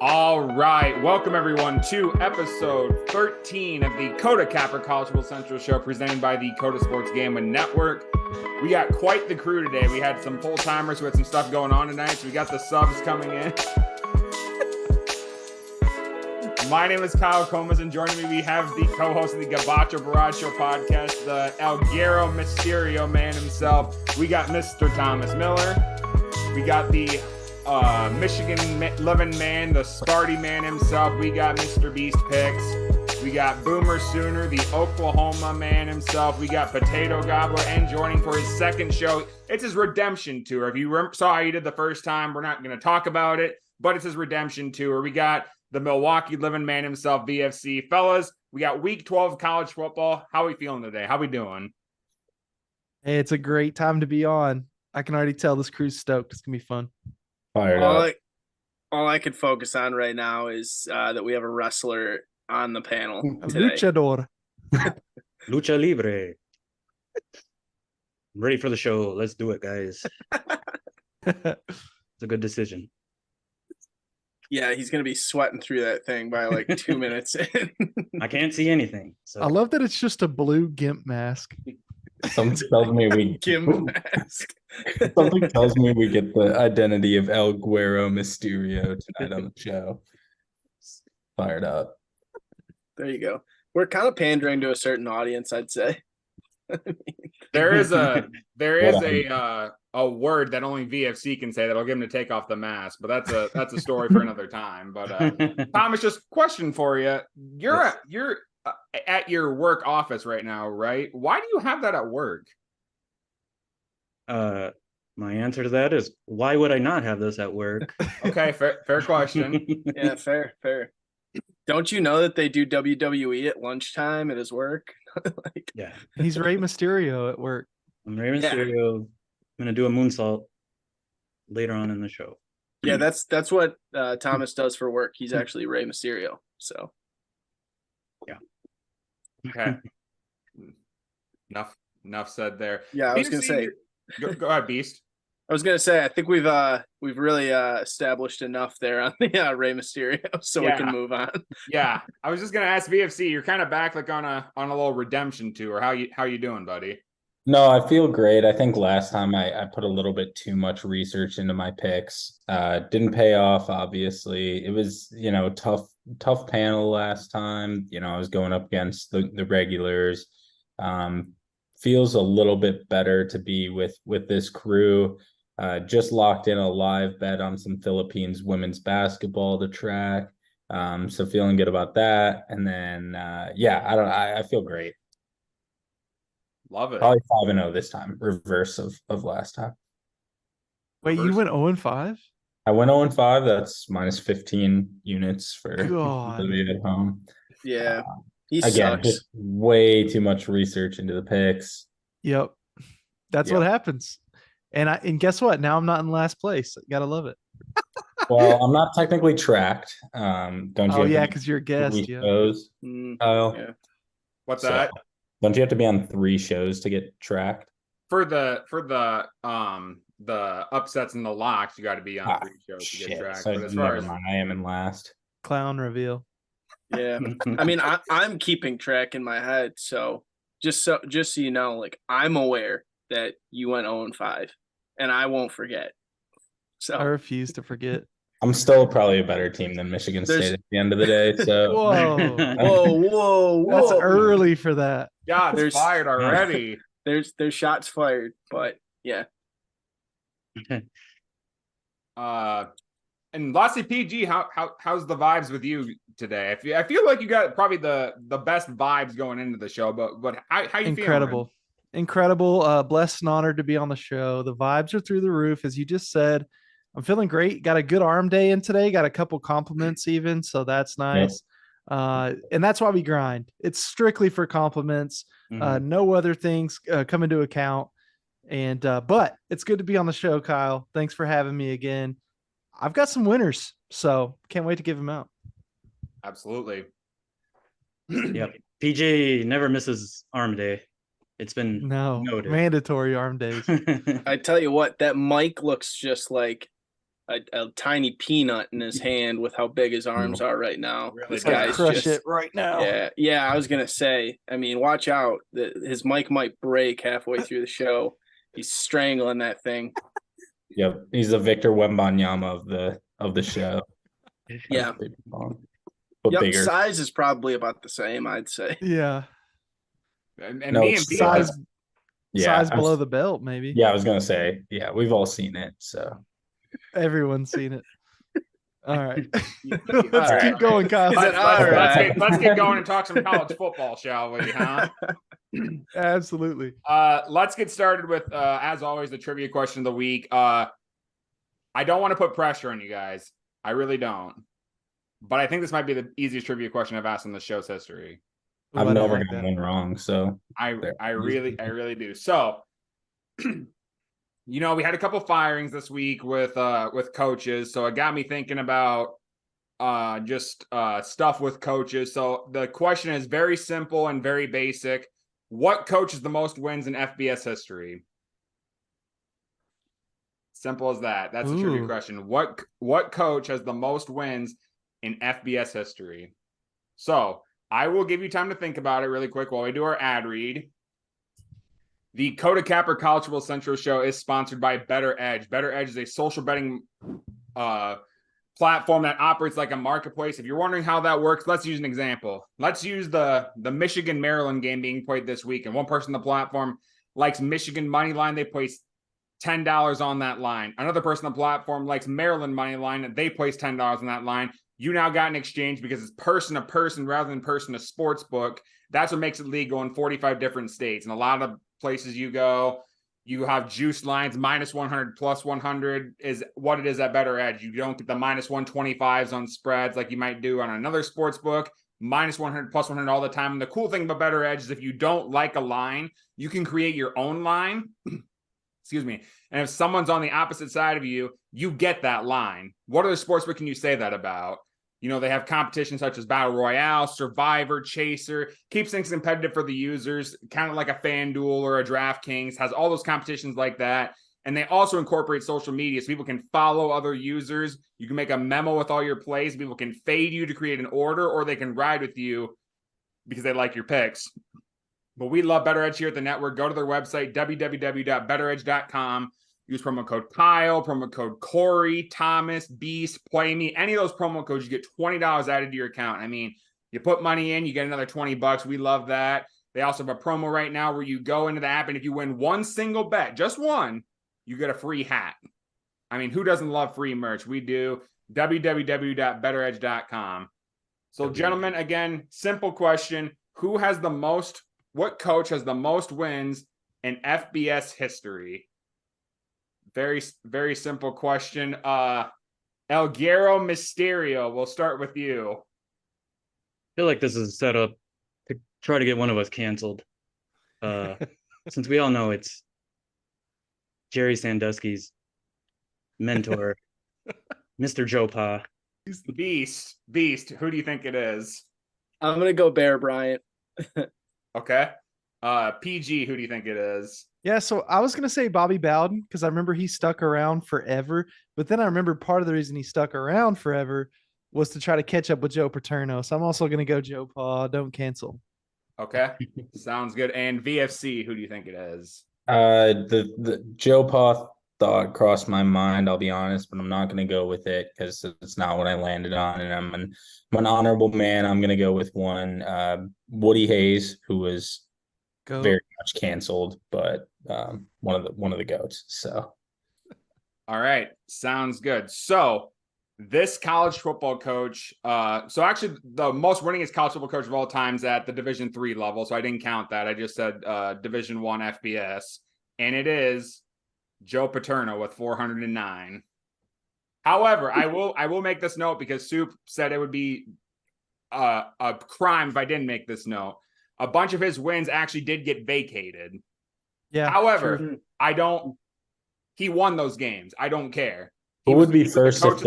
All right. Welcome, everyone, to episode 13 of the Kota Capper College Football Central show presented by the Kota Sports Gambling Network. We got quite the crew today. We had some full-timers who had some stuff going on tonight, so we got the subs coming in. My name is Kyle Comas, and joining me, we have the co-host of the Gabacho Barrage Show podcast, the Alguero Mysterio man himself. We got Mr. Thomas Miller. We got the Michigan living man, the Sparty man himself. We got Mr. Beast Picks. We got Boomer Sooner, the Oklahoma man himself. We got Potato Gobbler, and joining for his second show, it's his redemption tour. If you saw how he did the first time, we're not going to talk about it, but it's his redemption tour. We got the Milwaukee living man himself, VFC. Fellas, we got week 12 of college football. How are we feeling today? How we doing? Hey, it's a great time to be on. I can already tell this crew's stoked. It's going to be fun. All I can focus on right now is that we have a wrestler on the panel today. Luchador. Lucha Libre. I'm ready for the show. Let's do it, guys. It's a good decision. Yeah, he's going to be sweating through that thing by like 2 minutes in. I can't see anything. So. I love that it's just a blue gimp mask. Something tells me we Something tells me we get the identity of Alguero Mysterio tonight on the show. Fired up. There you go. We're kind of pandering to a certain audience, I'd say. There is a word that only VFC can say that'll get him to take off the mask, but that's a story for another time. But Thomas, just question for you: you're at your work office right now, right? Why do you have that at work? My answer to that is, why would I not have this at work? Okay, fair question. Yeah, fair. Don't you know that they do WWE at lunchtime at his work? Yeah. He's Rey Mysterio at work. I'm Rey Mysterio. I'm going to do a moonsault later on in the show. Yeah, that's what Thomas does for work. He's actually Rey Mysterio. So. Yeah. Okay. Enough said there. Yeah, I was going to say. Go ahead, Beast. I was going to say, I think we've really established enough there on the Rey Mysterio, so we can move on. Yeah, I was just going to ask VFC. You're kind of back like on a little redemption tour. How you doing, buddy? No, I feel great. I think last time I put a little bit too much research into my picks. Didn't pay off, obviously. It was, tough panel last time. I was going up against the regulars. Feels a little bit better to be with this crew. Just locked in a live bet on some Philippines women's basketball to track. So feeling good about that. And then I feel great. Love it. Probably 5-0 this time, reverse of last time. Wait, you went 0-5? I went 0-5. That's minus 15 units for God. at home. Yeah. Again, just way too much research into the picks. Yep. That's what happens. And guess what? Now I'm not in last place. Gotta love it. Well, I'm not technically tracked. Don't you? Oh yeah, because you're a guest. Yeah. Shows, Kyle. Yeah. What's that? Don't you have to be on 3 shows to get tracked? For the upsets and the locks, you got to be on 3 shows to get tracked. So but as far as I am in last. Clown reveal. Yeah. I mean, I'm keeping track in my head, so just so you know, like, I'm aware that you went 0-5, and I won't forget. So I refuse to forget. I'm still probably a better team than Michigan State at the end of the day. So whoa. That's early for that. Yeah, there's fired already. There's shots fired, but yeah. And Lassie PG, how's the vibes with you today? I feel like you got probably the best vibes going into the show, but how you feeling? Incredible. Blessed and honored to be on the show. The vibes are through the roof, as you just said. I'm feeling great. Got a good arm day in today. Got a couple compliments even, so that's nice. Yep. And that's why we grind. It's strictly for compliments. No other things come into account. And but it's good to be on the show, Kyle. Thanks for having me again. I've got some winners, so can't wait to give them out. Absolutely. Yep. PJ never misses arm day. It's been noted. Mandatory arm days. I tell you what, that mic looks just like a tiny peanut in his hand with how big his arms are right now. Really This does. guy's Crush just it right now. yeah. I was gonna say. I mean, watch out. His mic might break halfway through the show. He's strangling that thing. Yep, he's the Victor Wembanyama of the show. Yeah. But Yep. bigger. Size is probably about the same, I'd say. Yeah. And No, me and it's B, Size Yeah, size below the belt, maybe. Yeah, I was gonna say. Yeah, we've all seen it. So Everyone's seen it. All right. All Let's right. keep going, Kyle. Is it all right? let's get going and talk some college football, shall we? Huh? Absolutely. Let's get started with, as always, the trivia question of the week. I don't want to put pressure on you guys. I really don't. But I think this might be the easiest trivia question I've asked in the show's history. I've Ooh, I don't never like gotten that. one wrong. So I really do. So, we had a couple firings this week with coaches, so it got me thinking about just stuff with coaches. So the question is very simple and very basic. What coach has the most wins in FBS history? Simple as that. That's a trivia question. What coach has the most wins in FBS history? So I will give you time to think about it really quick while we do our ad read. The Kota Capper College Football Central show is sponsored by Better Edge. Better Edge is a social betting platform that operates like a marketplace. If you're wondering how that works, let's use an example. Let's use the Michigan-Maryland game being played this week. And one person on the platform likes Michigan money line. They place $10 on that line. Another person on the platform likes Maryland money line. They place $10 on that line. You now got an exchange because it's person to person rather than person to sports book. That's what makes it legal in 45 different states. And a lot of places you go, you have juice lines, minus 100, plus 100 is what it is at Better Edge. You don't get the minus 125s on spreads like you might do on another sports book. Minus 100, plus 100 all the time. And the cool thing about Better Edge is if you don't like a line, you can create your own line. Excuse me. And if someone's on the opposite side of you, you get that line. What other sportsbook can you say that about? They have competitions such as Battle Royale, Survivor, Chaser, keeps things competitive for the users, kind of like a FanDuel or a DraftKings, has all those competitions like that. And they also incorporate social media so people can follow other users. You can make a memo with all your plays. People can fade you to create an order, or they can ride with you because they like your picks. But we love Better Edge here at the network. Go to their website, www.betteredge.com. Use promo code Kyle, promo code Corey, Thomas, Beast, Play Me. Any of those promo codes, you get $20 added to your account. I mean, you put money in, you get another $20. We love that. They also have a promo right now where you go into the app, and if you win one single bet, just one, you get a free hat. I mean, who doesn't love free merch? We do. www.betteredge.com. So, gentlemen, again, simple question. What coach has the most wins in FBS history? Very, very simple question. Elguero Mysterio, we'll start with you. I feel like this is set up to try to get one of us canceled. Since we all know it's Jerry Sandusky's mentor, Mr. Joe Pa. Beast, who do you think it is? I'm going to go Bear Bryant. Okay. PG, who do you think it is? Yeah, so I was going to say Bobby Bowden because I remember he stuck around forever. But then I remember part of the reason he stuck around forever was to try to catch up with Joe Paterno. So I'm also going to go Joe Pa. Don't cancel. Okay. Sounds good. And VFC, who do you think it is? The Joe Pa thought crossed my mind, I'll be honest, but I'm not going to go with it because it's not what I landed on. And I'm an honorable man. I'm going to go with one, Woody Hayes, who was very much canceled, but one of the goats. So, all right, sounds good. So this college football coach, so actually the most winningest college football coach of all times at the Division III level. So I didn't count that. I just said Division I FBS, and it is Joe Paterno with 409. However, I will make this note because Soup said it would be a crime if I didn't make this note. A bunch of his wins actually did get vacated. Yeah. However, true. He won those games. I don't care. Who would be first if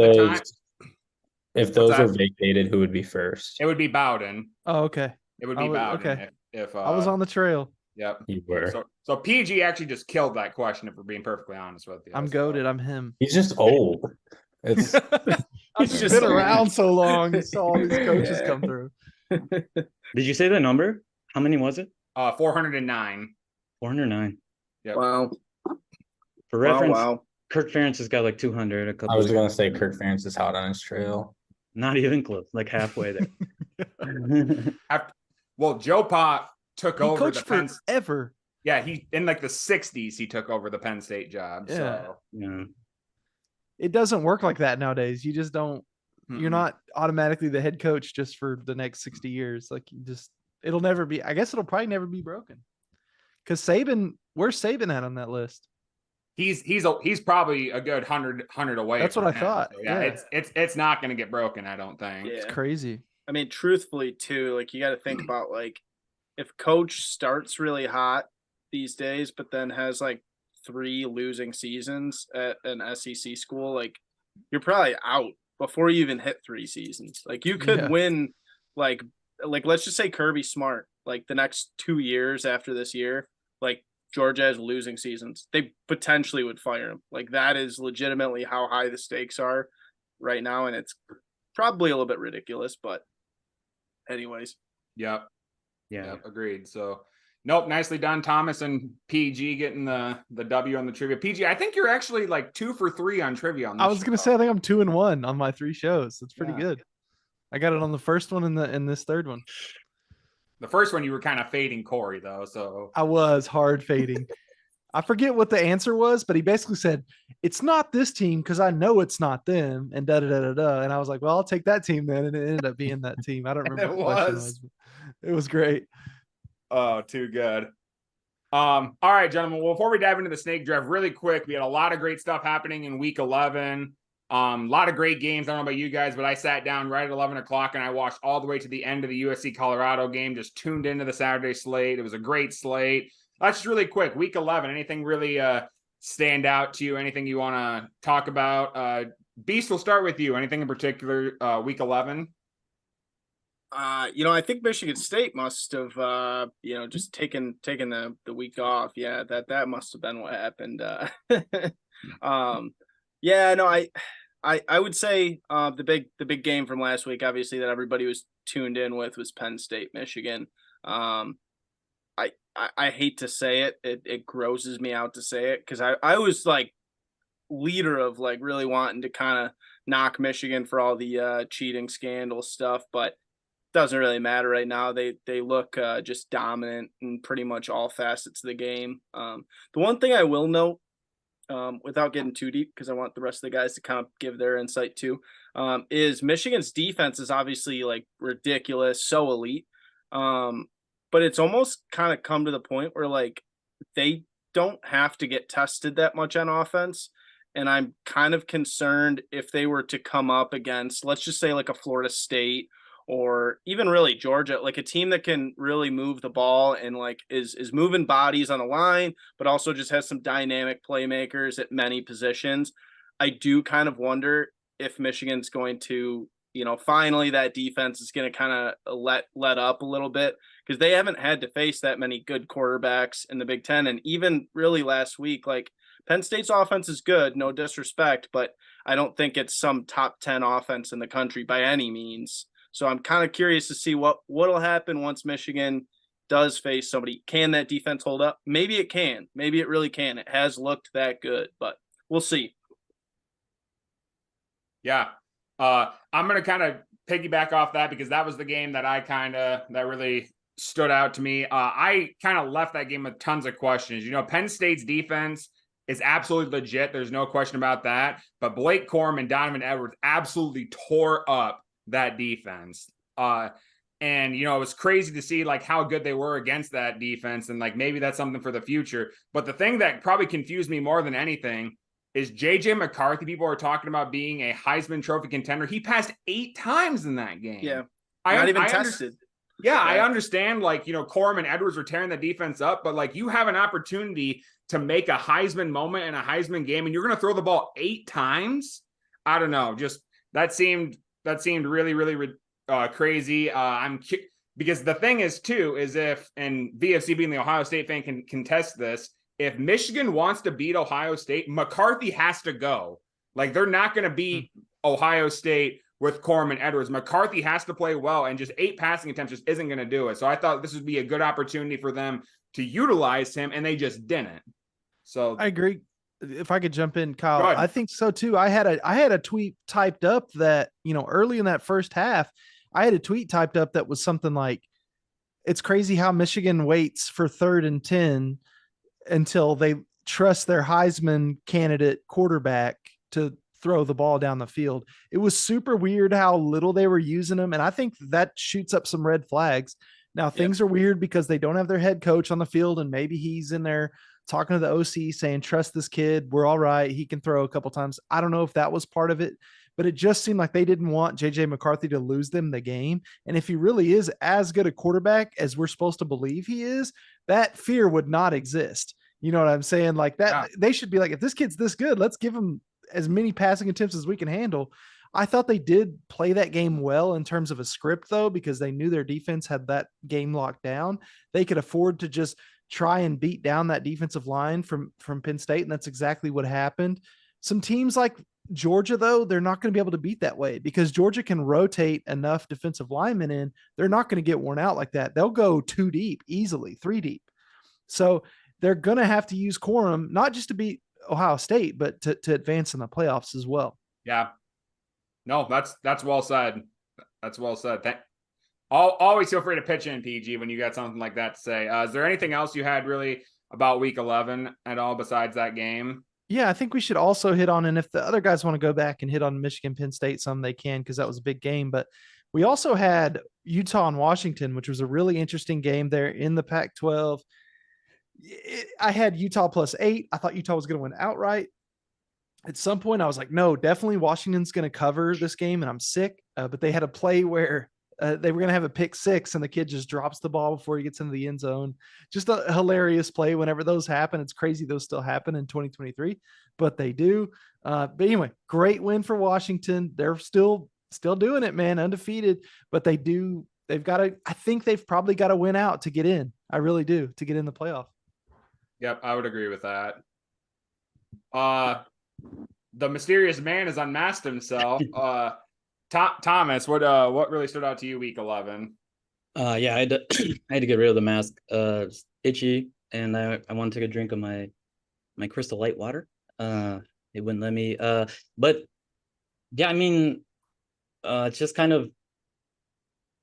those are vacated? Who would be first? It would be Bowden. Oh, okay. It would be Bowden. Okay. If I was on the trail. Yep. You were. So PG actually just killed that question, if we're being perfectly honest with you. I'm goated. I'm him. He's just old. It's I've just just been around so long. You saw all these coaches Yeah. come through. Did you say the number? How many was it? 409. 409. Yep. Wow. For reference, Wow. Kirk Ferentz has got like 200. A couple. I was gonna say Kirk Ferentz is hot on his trail. Not even close. Like halfway there. Well, Joe Pop took He over coached the Penn. forever. Yeah, he in like the 60s he took over the Penn State job. Yeah. So Yeah. It doesn't work like that nowadays. You just don't. You're Mm-mm. not automatically the head coach just for the next 60 years. Like you just, it'll never be. I guess it'll probably never be broken. Because Saban, where's Saban at on that list? he's probably a good 100 away. That's from what I him. thought. So, yeah, Yeah. it's not going to get broken. I don't think. Yeah. It's crazy. I mean, truthfully, too, like you got to think about like if coach starts really hot these days, but then has like 3 losing seasons at an SEC school, like you're probably out before you even hit 3 seasons. Like you could Yeah. win, like let's just say Kirby Smart, like the next 2 years after this year, like Georgia has losing seasons. They potentially would fire him. Like that is legitimately how high the stakes are right now, and it's probably a little bit ridiculous, but anyways. Yep. Yeah. Yep. Agreed. So, nope. Nicely done, Thomas and PG getting the W on the trivia. PG, I think you're actually like 2 for 3 on trivia. On this I was gonna show. say I think I'm 2-1 on my 3 shows. That's pretty Yeah. good. I got it on the first one and in this third one. The first one you were kind of fading Corey though, so I was hard fading. I forget what the answer was, but he basically said, it's not this team because I know it's not them, and da da da da da. And I was like, well, I'll take that team then. And it ended up being that team. I don't remember It what the question was. was. But it was great. oh, too good. All right, gentlemen. Well, before we dive into the snake draft, really quick, we had a lot of great stuff happening in week 11. A lot of great games. I don't know about you guys, but I sat down right at 11 o'clock and I watched all the way to the end of the USC Colorado game, just tuned into the Saturday slate. It was a great slate. That's just really quick. Week 11, anything really stand out to you? Anything you want to talk about? Beast, we'll start with you. Anything in particular week 11? I think Michigan State must have, just taken the week off. Yeah, that must have been what happened. I would say the big game from last week, obviously that everybody was tuned in with, was Penn State, Michigan. I hate to say it. It grosses me out to say it because I was like leader of like really wanting to kind of knock Michigan for all the cheating scandal stuff, but doesn't really matter right now. They look just dominant in pretty much all facets of the game. The one thing I will note, without getting too deep, because I want the rest of the guys to kind of give their insight too, is Michigan's defense is obviously like ridiculous, so elite. But it's almost kind of come to the point where like they don't have to get tested that much on offense. And I'm kind of concerned if they were to come up against, let's just say like a Florida State or even really Georgia, like a team that can really move the ball and like is moving bodies on the line, but also just has some dynamic playmakers at many positions. I do kind of wonder if Michigan's going to, finally that defense is going to kind of let up a little bit, because they haven't had to face that many good quarterbacks in the Big Ten. And even really last week, like Penn State's offense is good, no disrespect, but I don't think it's some top 10 offense in the country by any means. So I'm kind of curious to see what'll happen once Michigan does face somebody. Can that defense hold up? Maybe it can. Maybe it really can. It has looked that good, but we'll see. Yeah. I'm going to kind of piggyback off that because that was the game that that really stood out to me. I kind of left that game with tons of questions. Penn State's defense is absolutely legit. There's no question about that. But Blake Corum and Donovan Edwards absolutely tore up that defense. And it was crazy to see like how good they were against that defense. And like, maybe that's something for the future. But the thing that probably confused me more than anything is JJ McCarthy. People are talking about being a Heisman Trophy contender. He passed 8 times in that game. Yeah. Not even tested. I understand like, Corum and Edwards were tearing the defense up, but like you have an opportunity to make a Heisman moment in a Heisman game and you're going to throw the ball 8 times. I don't know. Just that seemed really, really crazy. Because the thing is too, is if, and VFC being the Ohio State fan can contest this, if Michigan wants to beat Ohio State, McCarthy has to go. Like, they're not going to beat Ohio State with Corum and Edwards. McCarthy has to play well, and just 8 passing attempts just isn't going to do it. So I thought this would be a good opportunity for them to utilize him, and they just didn't. So I agree. If I could jump in, Kyle, I think so too. I had a tweet typed up that, early in that first half, I had a tweet typed up that was something like, it's crazy how Michigan waits for 3rd and 10 until they trust their Heisman candidate quarterback to throw the ball down the field. It was super weird how little they were using them. And I think that shoots up some red flags. Now things are weird because they don't have their head coach on the field, and maybe he's in there talking to the OC saying, trust this kid. We're all right. He can throw a couple times. I don't know if that was part of it, but it just seemed like they didn't want JJ McCarthy to lose them the game. And if he really is as good a quarterback as we're supposed to believe he is, that fear would not exist. You know what I'm saying? Like that, They should be like, if this kid's this good, let's give him as many passing attempts as we can handle. I thought they did play that game well in terms of a script, though, because they knew their defense had that game locked down. They could afford to just try and beat down that defensive line from Penn State, and that's exactly what happened. Some teams like Georgia, though, they're not going to be able to beat that way because Georgia can rotate enough defensive linemen in. They're not going to get worn out like that. They'll go 2 deep easily, 3 deep. So they're going to have to use Corum, not just to beat Ohio State, but to advance in the playoffs as well. Yeah. No, that's well said. That's well said. Always feel free to pitch in, PG, when you got something like that to say. Is there anything else you had really about week 11 at all besides that game? Yeah, I think we should also hit on, and if the other guys want to go back and hit on Michigan, Penn State some, they can, because that was a big game. But we also had Utah and Washington, which was a really interesting game there in the Pac-12. I had Utah +8. I thought Utah was going to win outright. At some point, I was like, no, definitely Washington's going to cover this game, and I'm sick. But they had a play where they were going to have a pick 6, and the kid just drops the ball before he gets into the end zone. Just a hilarious play. Whenever those happen, it's crazy those still happen in 2023, but they do. But anyway, great win for Washington. They're still doing it, man, undefeated. But they've got to. I think they've probably got to win out to get in. I really do, to get in the playoff. Yep, I would agree with that. The mysterious man has unmasked himself. Thomas, what really stood out to you week 11? I had to get rid of the mask. It's itchy, and I wanted to take a drink of my Crystal Light water. It wouldn't let me. But yeah, I mean, it's just kind of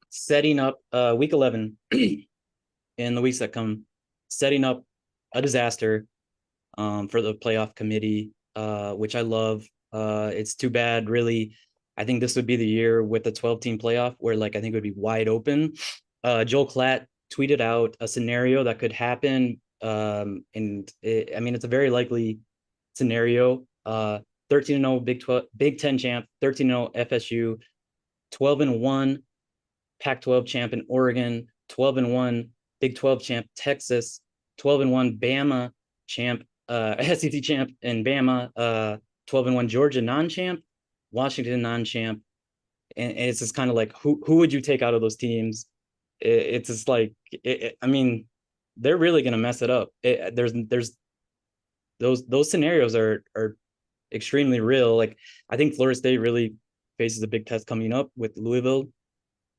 setting up week 11 in the weeks that come, setting up a disaster for the playoff committee, which I love. It's too bad, really. I think this would be the year with the 12-team playoff where, like, I think it would be wide open. Joel Klatt tweeted out a scenario that could happen. It's a very likely scenario. 13-0 Big Ten champ, 13-0 FSU, 12-1 Pac-12 champ in Oregon, 12-1 Big 12 champ Texas, 12-1 Bama champ, SEC champ in Bama, 12-1 Georgia non-champ, Washington non-champ, and it's just kind of like who would you take out of those teams? It's just like they're really gonna mess it up. There's those scenarios are extremely real. Like, I think Florida State really faces a big test coming up with Louisville.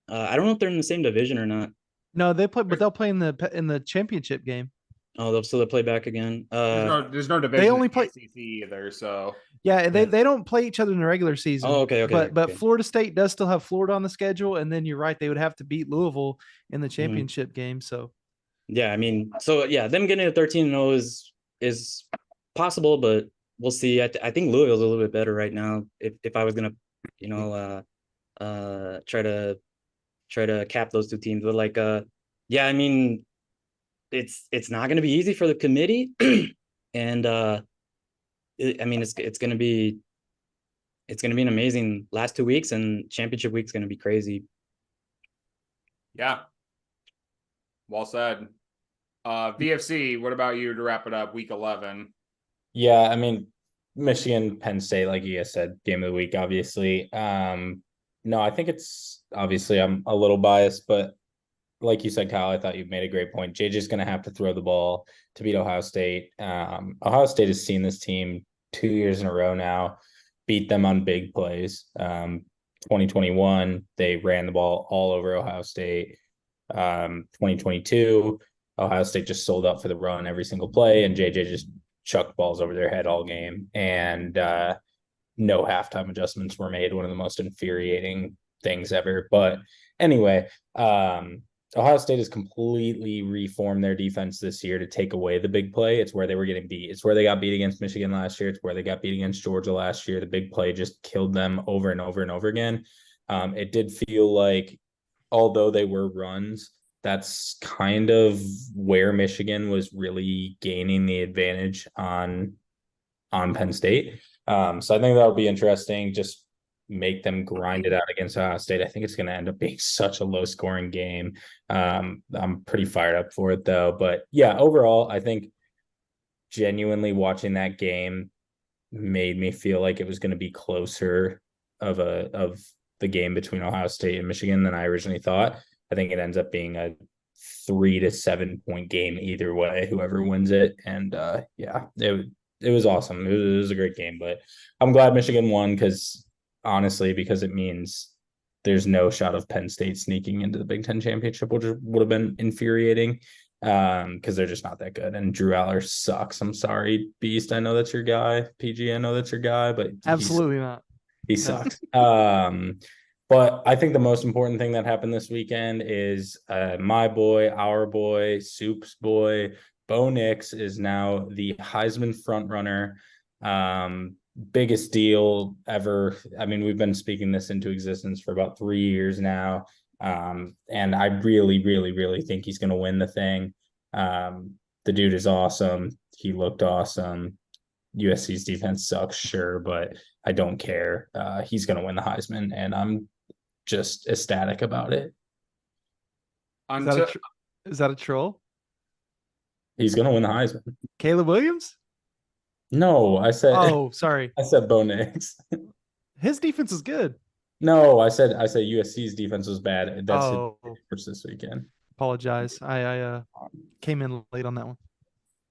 I don't know if they're in the same division or not. No, they play, but they'll play in the championship game. Oh, so they'll play back again. There's no division. They only play SEC either, so yeah, they don't play each other in the regular season. Oh, okay. But Florida State does still have Florida on the schedule, and then you're right, they would have to beat Louisville in the championship game. So yeah, I mean, them getting a 13-0 is possible, but we'll see. I think Louisville's a little bit better right now. If I was gonna, try to cap those two teams, but I mean, it's not going to be easy for the committee, and it's going to be an amazing last 2 weeks, and championship week's going to be crazy. Yeah, well said. VFC, what about you to wrap it up? Week 11. Yeah, I mean, Michigan, Penn State, like you guys said, game of the week, obviously. No, I think it's obviously I'm a little biased, but like you said, Kyle, I thought you made a great point. JJ's going to have to throw the ball to beat Ohio State. Ohio State has seen this team 2 years in a row now beat them on big plays. 2021, they ran the ball all over Ohio State. 2022, Ohio State just sold up for the run every single play, and JJ just chucked balls over their head all game. And no halftime adjustments were made. One of the most infuriating things ever. But anyway, Ohio State has completely reformed their defense this year to take away the big play. It's where they were getting beat. It's where they got beat against Michigan last year. It's where they got beat against Georgia last year. The big play just killed them over and over and over again. It did feel like, although they were runs, that's kind of where Michigan was really gaining the advantage on Penn State. So I think that'll be interesting. Just make them grind it out against Ohio State. I think it's going to end up being such a low scoring game. I'm pretty fired up for it though. But yeah, overall, I think genuinely watching that game made me feel like it was going to be closer of the game between Ohio State and Michigan than I originally thought. I think it ends up being a 3 to 7 point game either way, whoever wins it. And yeah, it was awesome. It was a great game, but I'm glad Michigan won because it means there's no shot of Penn State sneaking into the Big Ten championship, which would have been infuriating because they're just not that good. And Drew Aller sucks. I'm sorry, Beast. I know that's your guy. PG, I know that's your guy, but Absolutely not. He sucks. But I think the most important thing that happened this weekend is my boy, our boy, Soup's boy, Bo Nix is now the Heisman frontrunner. Biggest deal ever. I mean, we've been speaking this into existence for about 3 years now. And I really, really, really think he's going to win the thing. The dude is awesome. He looked awesome. USC's defense sucks, sure, but I don't care. He's going to win the Heisman, and I'm just ecstatic about it. Is that a troll? He's going to win the Heisman. Caleb Williams? No, I said. Oh, sorry. I said Bo Nix. His defense is good. No, I said USC's defense was bad. That's his this weekend. Apologize. I came in late on that one.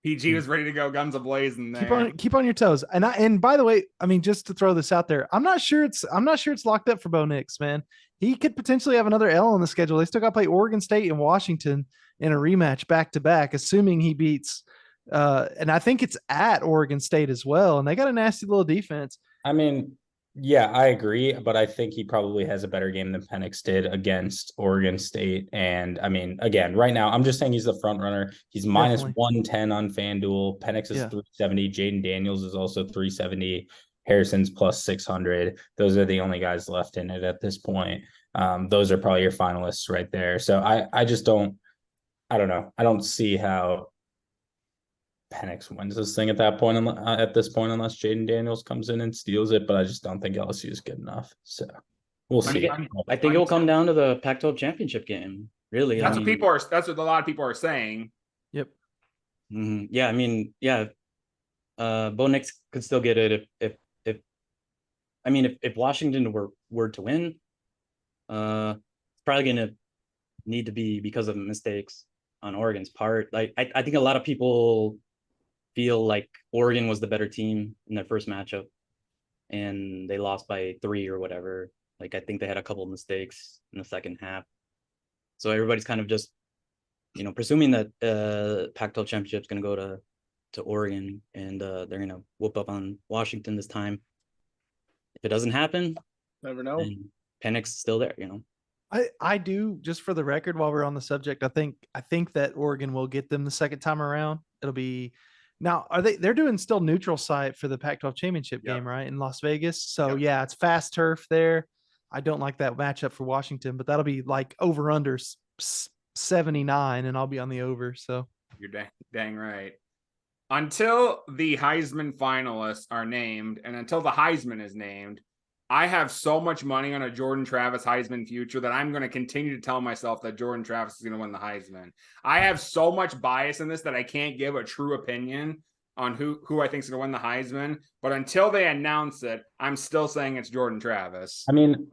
PG was ready to go, guns ablazing there. Keep on your toes. And by the way, I mean, just to throw this out there, I'm not sure it's locked up for Bo Nix, man. He could potentially have another L on the schedule. They still got to play Oregon State and Washington in a rematch back to back, assuming he beats. And I think it's at Oregon State as well, and they got a nasty little defense. I mean, yeah, I agree, but I think he probably has a better game than Penix did against Oregon State. And I mean, again, right now, I'm just saying he's the front runner. He's minus 110 on FanDuel. Penix is 370. Jaden Daniels is also 370. Harrison's plus 600. Those are the only guys left in it at this point. Those are probably your finalists right there. So I just don't. I don't know. I don't see how Penix wins this thing at this point, unless Jaden Daniels comes in and steals it. But I just don't think LSU is good enough. So we'll see. I think it will come down to the Pac-12 championship game. Really, that's what a lot of people are saying. Yep. Mm-hmm. Yeah, I mean, yeah. Bo Nix could still get it if Washington were to win. It's probably going to need to be because of mistakes on Oregon's part. Like I think a lot of people feel like Oregon was the better team in their first matchup and they lost by 3 or whatever. Like I think they had a couple of mistakes in the second half. So everybody's kind of just, presuming that Pac-12 championship is going to go to Oregon and they're going to whoop up on Washington this time. If it doesn't happen, never know. Penix is still there, I do, just for the record, while we're on the subject, I think that Oregon will get them the second time around. It'll be now, they're doing still neutral site for the Pac-12 championship game, right? In Las Vegas. So yeah, it's fast turf there. I don't like that matchup for Washington, but that'll be like over under 79 and I'll be on the over. So you're dang right. Until the Heisman finalists are named and until the Heisman is named, I have so much money on a Jordan Travis Heisman future that I'm going to continue to tell myself that Jordan Travis is going to win the Heisman. I have so much bias in this that I can't give a true opinion on who I think is going to win the Heisman. But until they announce it, I'm still saying it's Jordan Travis. I mean,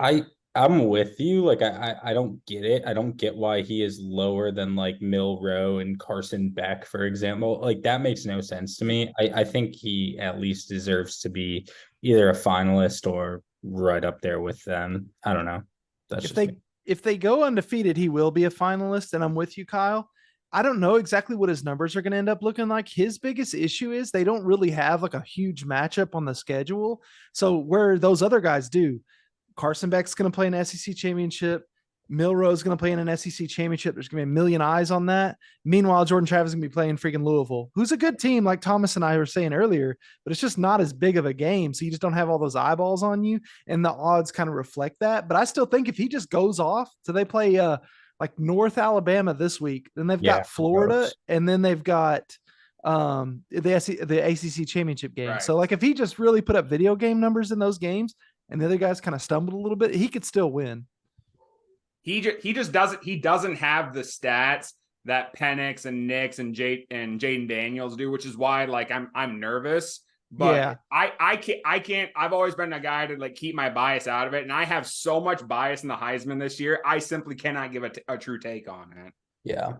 I'm with you. Like, I don't get it. I don't get why he is lower than like Mill Rowe and Carson Beck, for example. Like, that makes no sense to me. I think he at least deserves to be either a finalist or right up there with them. I don't know. That's If just me. they go undefeated, he will be a finalist, and I'm with you, Kyle. I don't know exactly what his numbers are going to end up looking like. His biggest issue is they don't really have like a huge matchup on the schedule. So where those other guys do, Carson Beck's going to play an SEC championship. Milrow's going to play in an SEC championship. There's going to be a million eyes on that. Meanwhile, Jordan Travis is going to be playing freaking Louisville, who's a good team, like Thomas and I were saying earlier, but it's just not as big of a game. So you just don't have all those eyeballs on you, and the odds kind of reflect that. But I still think if he just goes off, so they play like North Alabama this week, then they've got Florida, and then they've got the ACC championship game. Right. So like if he just really put up video game numbers in those games, and the other guys kind of stumbled a little bit, he could still win. He just doesn't have the stats that Penix and Nix and Jaden Daniels do, which is why like I'm nervous. But yeah. I can't. I've always been a guy to like keep my bias out of it, and I have so much bias in the Heisman this year. I simply cannot give a true take on it. Yeah.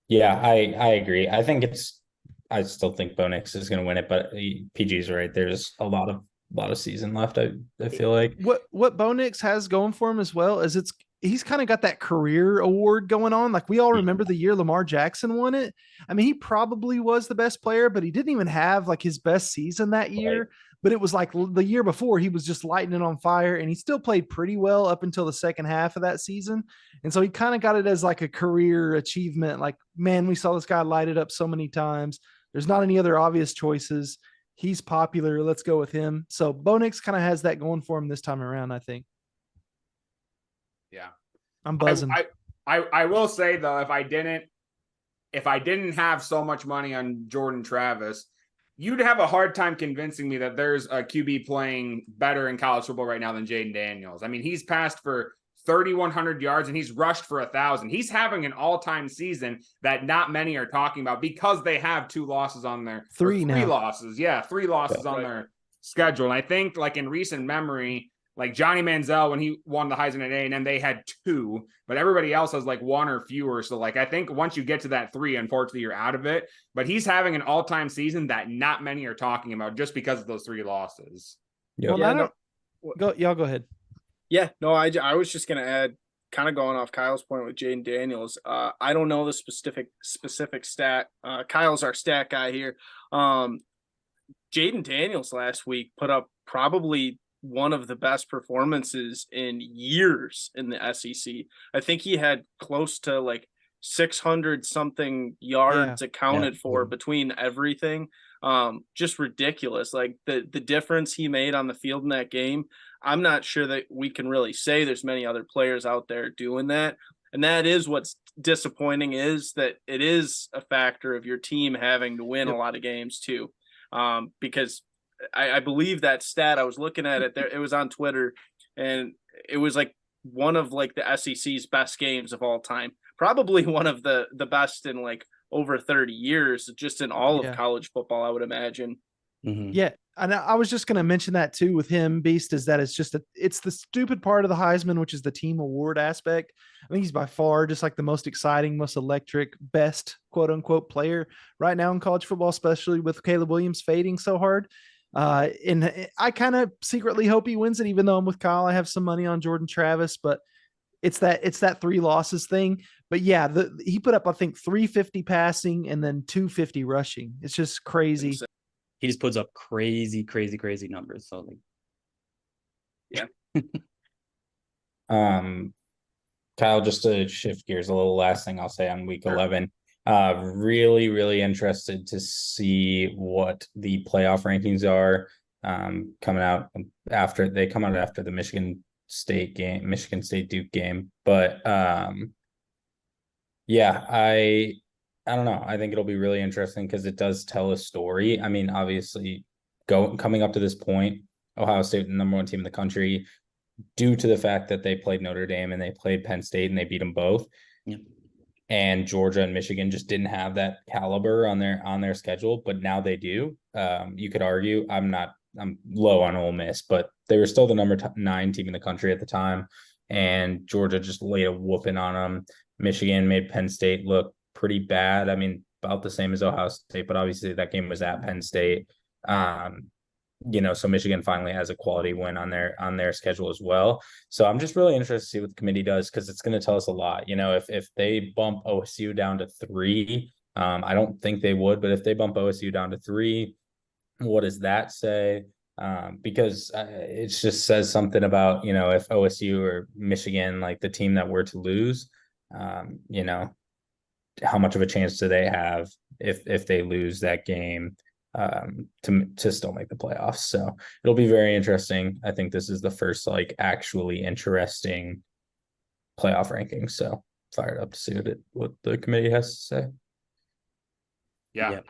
Yeah, I agree. I still think Bo Nix is going to win it, but PG's right. There's a lot of season left. I feel like what Bo Nix has going for him as well is he's kind of got that career award going on. Like we all remember the year Lamar Jackson won it. I mean, he probably was the best player, but he didn't even have like his best season that year. Right. But it was like the year before he was just lighting it on fire, and he still played pretty well up until the second half of that season. And so he kind of got it as like a career achievement. Like, man, we saw this guy light it up so many times. There's not any other obvious choices. He's popular. Let's go with him. So Bo Nix kind of has that going for him this time around, I think. Yeah. I'm buzzing. I will say though, if I didn't have so much money on Jordan Travis, you'd have a hard time convincing me that there's a QB playing better in college football right now than Jaden Daniels. I mean, he's passed for 3,100 yards and he's rushed for 1,000. He's having an all-time season that not many are talking about because they have two losses on their three losses. Yeah, three losses on their schedule. And I think like in recent memory, like Johnny Manziel, when he won the Heisman at A&M, they had two, but everybody else has like one or fewer. So like, I think once you get to that three, unfortunately you're out of it, but he's having an all-time season that not many are talking about just because of those three losses. Yep. Well, go ahead. Yeah, no, I was just going to add, kind of going off Kyle's point with Jaden Daniels. I don't know the specific stat. Kyle's our stat guy here. Jaden Daniels last week put up probably one of the best performances in years in the SEC. I think he had close to like 600 something yards accounted for between everything. Just ridiculous. Like the difference he made on the field in that game. I'm not sure that we can really say there's many other players out there doing that. And that is what's disappointing, is that it is a factor of your team having to win a lot of games too. Because I believe that stat, I was looking at it there, it was on Twitter, and it was like one of like the SEC's best games of all time. Probably one of the best in like over 30 years, just in all of college football, I would imagine. Mm-hmm. Yeah. And I was just going to mention that too with him, Beast, is that it's the stupid part of the Heisman, which is the team award aspect. I think he's by far just like the most exciting, most electric, best quote unquote player right now in college football, especially with Caleb Williams fading so hard. And I kind of secretly hope he wins it, even though I'm with Kyle. I have some money on Jordan Travis, but it's that three losses thing. But yeah, he put up, I think, 350 passing and then 250 rushing. It's just crazy. He just puts up crazy numbers. So like, yeah. Kyle, just to shift gears a little, last thing I'll say on week 11, really, really interested to see what the playoff rankings are coming out after the Michigan State Duke game. But yeah, I don't know. I think it'll be really interesting because it does tell a story. I mean, obviously, coming up to this point, Ohio State, the number one team in the country, due to the fact that they played Notre Dame and they played Penn State and they beat them both. Yeah. And Georgia and Michigan just didn't have that caliber on their schedule, but now they do. You could argue I'm low on Ole Miss, but they were still the number 9 team in the country at the time, and Georgia just laid a whooping on them. Michigan made Penn State look pretty bad. I mean, about the same as Ohio State, but obviously that game was at Penn State. so Michigan finally has a quality win on their schedule as well. So I'm just really interested to see what the committee does, because it's going to tell us a lot. If they bump OSU down to 3, I don't think they would, but if they bump OSU down to 3, what does that say? Because it just says something about, if OSU or Michigan, like the team that were to lose, how much of a chance do they have if they lose that game to still make the playoffs. So it'll be very interesting. I think this is the first like actually interesting playoff ranking. So fired up to see what the committee has to say. Yeah,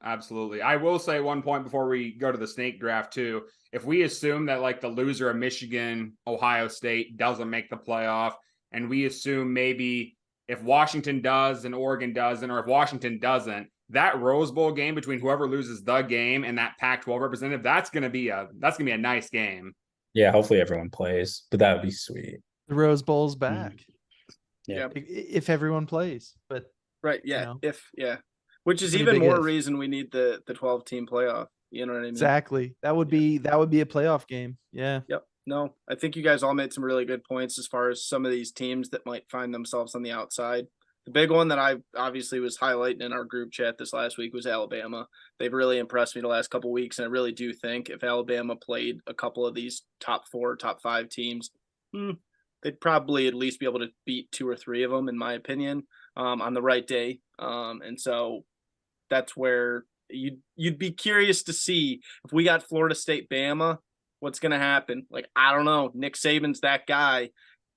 absolutely. I will say one point before we go to the snake draft too. If we assume that like the loser of Michigan, Ohio State doesn't make the playoff, and we assume maybe if Washington does and Oregon doesn't, or if Washington doesn't, that Rose Bowl game between whoever loses the game and that Pac-12 representative, that's gonna be a nice game. Yeah, hopefully everyone plays, but that would be sweet. The Rose Bowl's back. Yeah. If everyone plays, but right. Yeah. Which is even more reason we need the 12-team playoff. You know what I mean? Exactly. That would be a playoff game. Yeah. Yep. No, I think you guys all made some really good points as far as some of these teams that might find themselves on the outside. The big one that I obviously was highlighting in our group chat this last week was Alabama. They've really impressed me the last couple of weeks, and I really do think if Alabama played a couple of these top 4, top 5 teams, they'd probably at least be able to beat 2 or 3 of them, in my opinion, on the right day. And so that's where you'd be curious to see if we got Florida State Bama, what's going to happen. Like, I don't know. Nick Saban's that guy.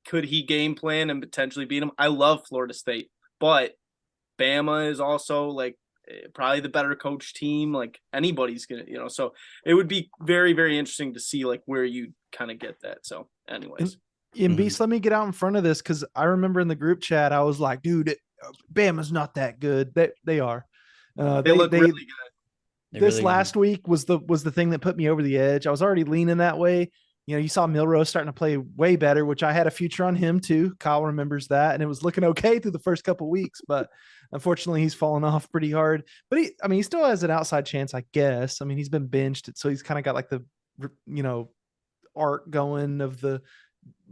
Could he game plan and potentially beat him? I love Florida State, but Bama is also like probably the better coach team. Like anybody's going to, so it would be very, very interesting to see like where you kind of get that. So anyways. And Beast, let me get out in front of this, because I remember in the group chat, I was like, dude, Bama's not that good. They are. They look really good. This last week was the thing that put me over the edge. I was already leaning that way. You saw Milrose starting to play way better, which I had a future on him too. Kyle remembers that, and it was looking okay through the first couple of weeks, but unfortunately he's fallen off pretty hard. But he still has an outside chance, I guess. I mean, he's been benched, so he's kind of got like the arc going of the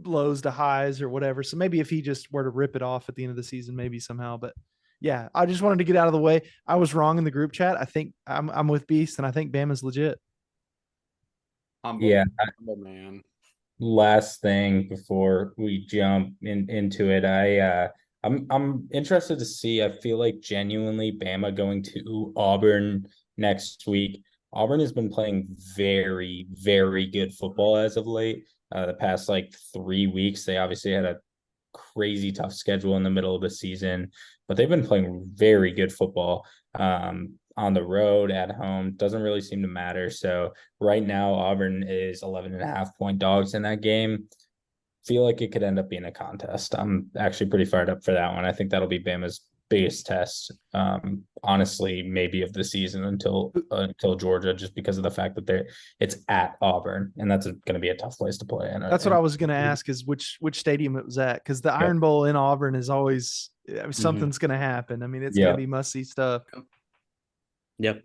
lows to highs or whatever. So maybe if he just were to rip it off at the end of the season, maybe somehow. But yeah, I just wanted to get out of the way. I was wrong in the group chat. I think I'm with Beast, and I think Bama's legit. Humble, man. Last thing before we jump into it, I'm interested to see. I feel like genuinely Bama going to Auburn next week. Auburn has been playing very, very good football as of late. The past like 3 weeks, they obviously had a crazy tough schedule in the middle of the season, but they've been playing very good football on the road, at home. Doesn't really seem to matter. So right now, Auburn is 11.5-point dogs in that game. Feel like it could end up being a contest. I'm actually pretty fired up for that one. I think that'll be Bama's biggest test, honestly, maybe of the season until Georgia, just because of the fact that it's at Auburn, and that's going to be a tough place to play. And that's what I was going to ask, is which stadium it was at, because the Iron Bowl in Auburn is always something's going to happen. I mean, it's going to be must-see stuff. Yep.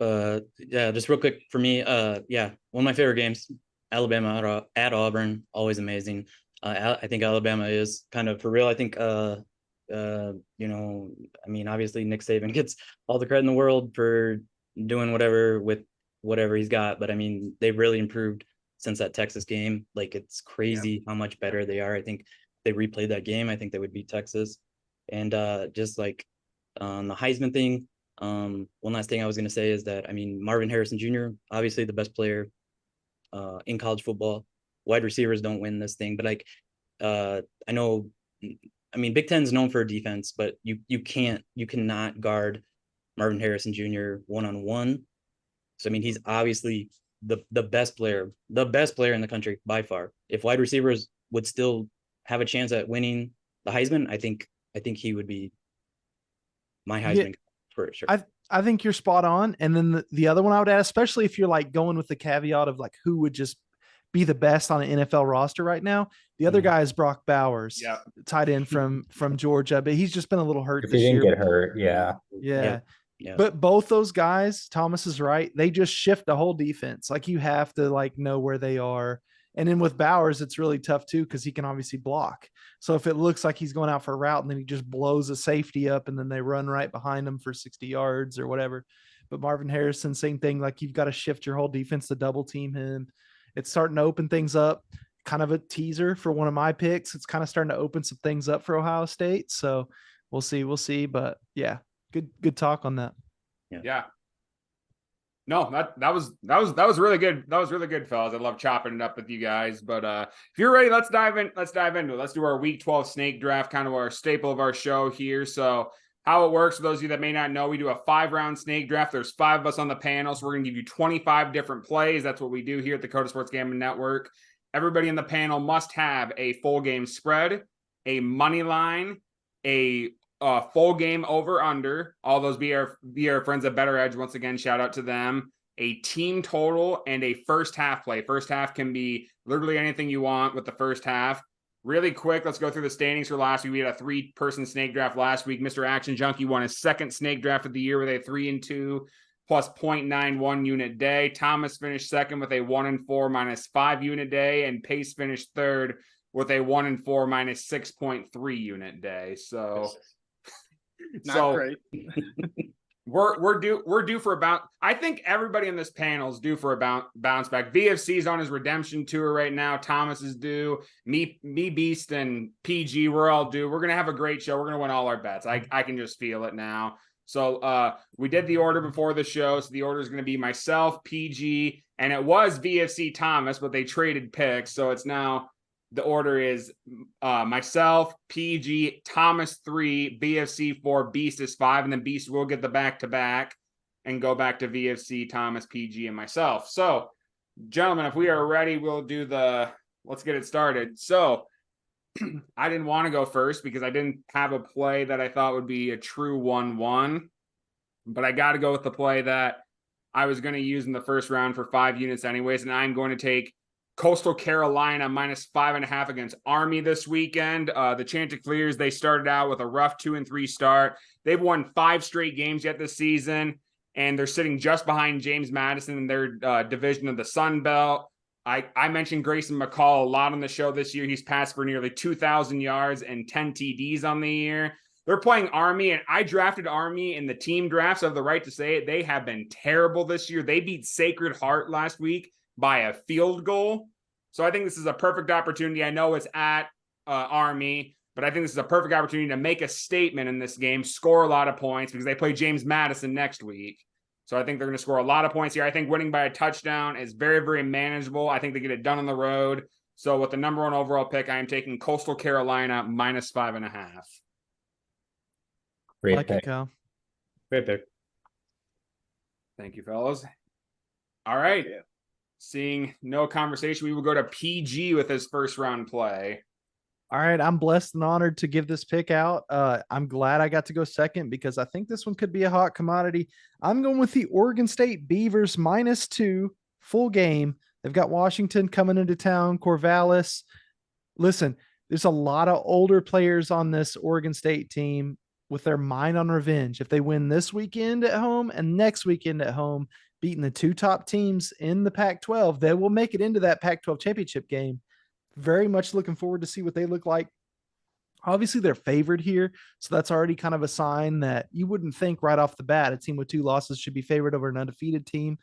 Just real quick for me. One of my favorite games, Alabama at Auburn, always amazing. I think Alabama is kind of for real. I think obviously Nick Saban gets all the credit in the world for doing whatever with whatever he's got, but I mean, they've really improved since that Texas game. Like, it's crazy how much better they are. I think they replayed that game, I think they would beat Texas. And just like on the Heisman thing, one last thing I was going to say is that, I mean, Marvin Harrison Jr., obviously the best player in college football. Wide receivers don't win this thing, but like Big Ten is known for defense, but you cannot guard Marvin Harrison Jr. one-on-one. So I mean, he's obviously the best player in the country by far. If wide receivers would still have a chance at winning the Heisman, I think he would be my Heisman for sure. I think you're spot on. And then the other one I would add, especially if you're like going with the caveat of like who would just be the best on an NFL roster right now. The other guy is Brock Bowers, tight end from Georgia, but he's just been a little hurt this year. He didn't get hurt. Yeah. Yeah. But both those guys, Thomas is right. They just shift the whole defense. Like you have to like know where they are. And then with Bowers, it's really tough too because he can obviously block. So if it looks like he's going out for a route and then he just blows a safety up and then they run right behind him for 60 yards or whatever. But Marvin Harrison, same thing. Like you've got to shift your whole defense to double team him. It's starting to open things up. Kind of a teaser for one of my picks. It's kind of starting to open some things up for Ohio State. So we'll see. But yeah, good talk on that. Yeah. No, that was really good. That was really good, fellas. I love chopping it up with you guys. But if you're ready, let's dive into it. Let's do our week 12 snake draft, kind of our staple of our show here. So how it works, for those of you that may not know, we do a 5-round snake draft. There's 5 of us on the panel, so we're going to give you 25 different plays. That's what we do here at the Kota Sports Gambling Network. Everybody in the panel must have a full game spread, a money line, a full game over under. All those be our friends at Better Edge. Once again, shout out to them. A team total and a first half play. First half can be literally anything you want with the first half. Really quick, let's go through the standings for last week. We had a 3-person snake draft last week. Mr. Action Junkie won his second snake draft of the year with a 3-2 plus 0.91 unit day. Thomas finished second with a 1-4 minus 5 unit day, and Pace finished third with a 1-4 minus 6.3 unit day. So not great. We're due for about. I think everybody in this panel is due for a bounce back. VFC's on his redemption tour right now. Thomas is due. Me, Beast, and PG, we're all due. We're gonna have a great show. We're gonna win all our bets. I can just feel it now. So we did the order before the show. So the order is gonna be myself, PG, and it was VFC Thomas, but they traded picks. So it's now. The order is myself, PG, Thomas 3, BFC 4, Beast is 5, and then Beast will get the back-to-back and go back to VFC, Thomas, PG, and myself. So, gentlemen, if we are ready, let's get it started. So, I didn't want to go first because I didn't have a play that I thought would be a true 1-1, but I got to go with the play that I was going to use in the first round for 5 units anyways, and I'm going to take Coastal Carolina minus 5.5 against Army this weekend. The Chanticleers, they started out with a rough 2-3 start. They've won 5 straight games yet this season, and they're sitting just behind James Madison in their division of the Sun Belt. I mentioned Grayson McCall a lot on the show this year. He's passed for nearly 2,000 yards and 10 TDs on the year. They're playing Army, and I drafted Army in the team drafts. I have the right to say it. They have been terrible this year. They beat Sacred Heart last week by a field goal. So I think this is a perfect opportunity. I know it's at Army, but I think this is a perfect opportunity to make a statement in this game, score a lot of points because they play James Madison next week. So I think they're going to score a lot of points here. I think winning by a touchdown is very, very manageable. I think they get it done on the road. So with the number 1 overall pick, I am taking Coastal Carolina minus 5.5. Great Like pick. it, Kyle. Great pick. Thank you, fellas. All right. Yeah. Seeing no conversation, we will go to PG with his first round play. All right, I'm blessed and honored to give this pick out. I'm glad I got to go second because I think this one could be a hot commodity. I'm going with the Oregon State Beavers minus 2 full game. They've got Washington coming into town, Corvallis. Listen, there's a lot of older players on this Oregon State team with their mind on revenge. If they win this weekend at home and next weekend at home, beating the 2 top teams in the Pac-12, they will make it into that Pac-12 championship game. Very much looking forward to see what they look like. Obviously, they're favored here, so that's already kind of a sign that you wouldn't think right off the bat a team with 2 losses should be favored over an undefeated team.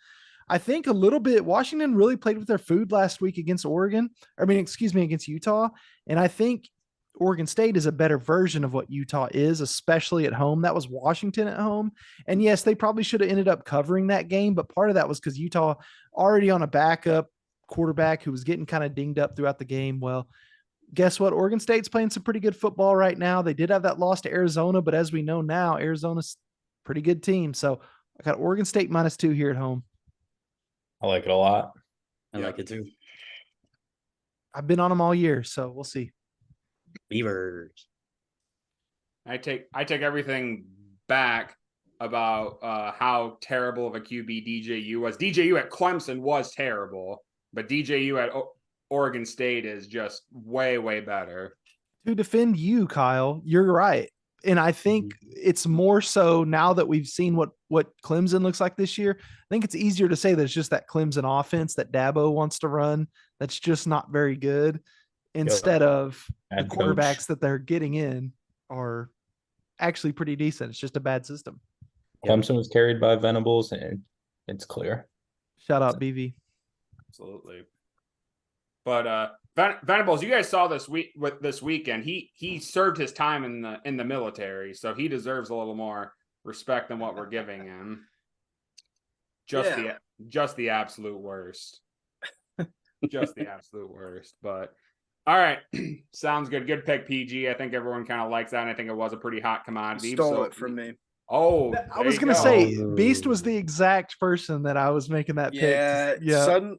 I think a little bit Washington really played with their food last week against against Utah, and I think Oregon State is a better version of what Utah is, especially at home. That was Washington at home. And yes, they probably should have ended up covering that game, but part of that was because Utah already on a backup quarterback who was getting kind of dinged up throughout the game. Well, guess what? Oregon State's playing some pretty good football right now. They did have that loss to Arizona, but as we know now, Arizona's a pretty good team. So I got Oregon State minus 2 here at home. I like it a lot. I like it too. I've been on them all year, so we'll see. Beavers. I take everything back about how terrible of a QB DJU was. DJU at Clemson was terrible, but DJU at Oregon State is just way, way better. To defend you, Kyle, you're right. And I think it's more so now that we've seen what Clemson looks like this year. I think it's easier to say that it's just that Clemson offense that Dabo wants to run that's just not very good, instead of the Bad quarterbacks coach. that they're getting in are actually pretty decent. It's just a bad system. Clemson was carried by Venables, and it's clear. Shout out BV. Absolutely. But Venables, you guys saw this weekend. He served his time in the military, so he deserves a little more respect than what we're giving him. Just the absolute worst. Just the absolute worst. But all right, sounds good. Good pick, PG. I think everyone kind of likes that, and I think it was a pretty hot commodity. Stole it from me. Oh, I was going to say Beast was the exact person that I was making that pick. Yeah. Sudden,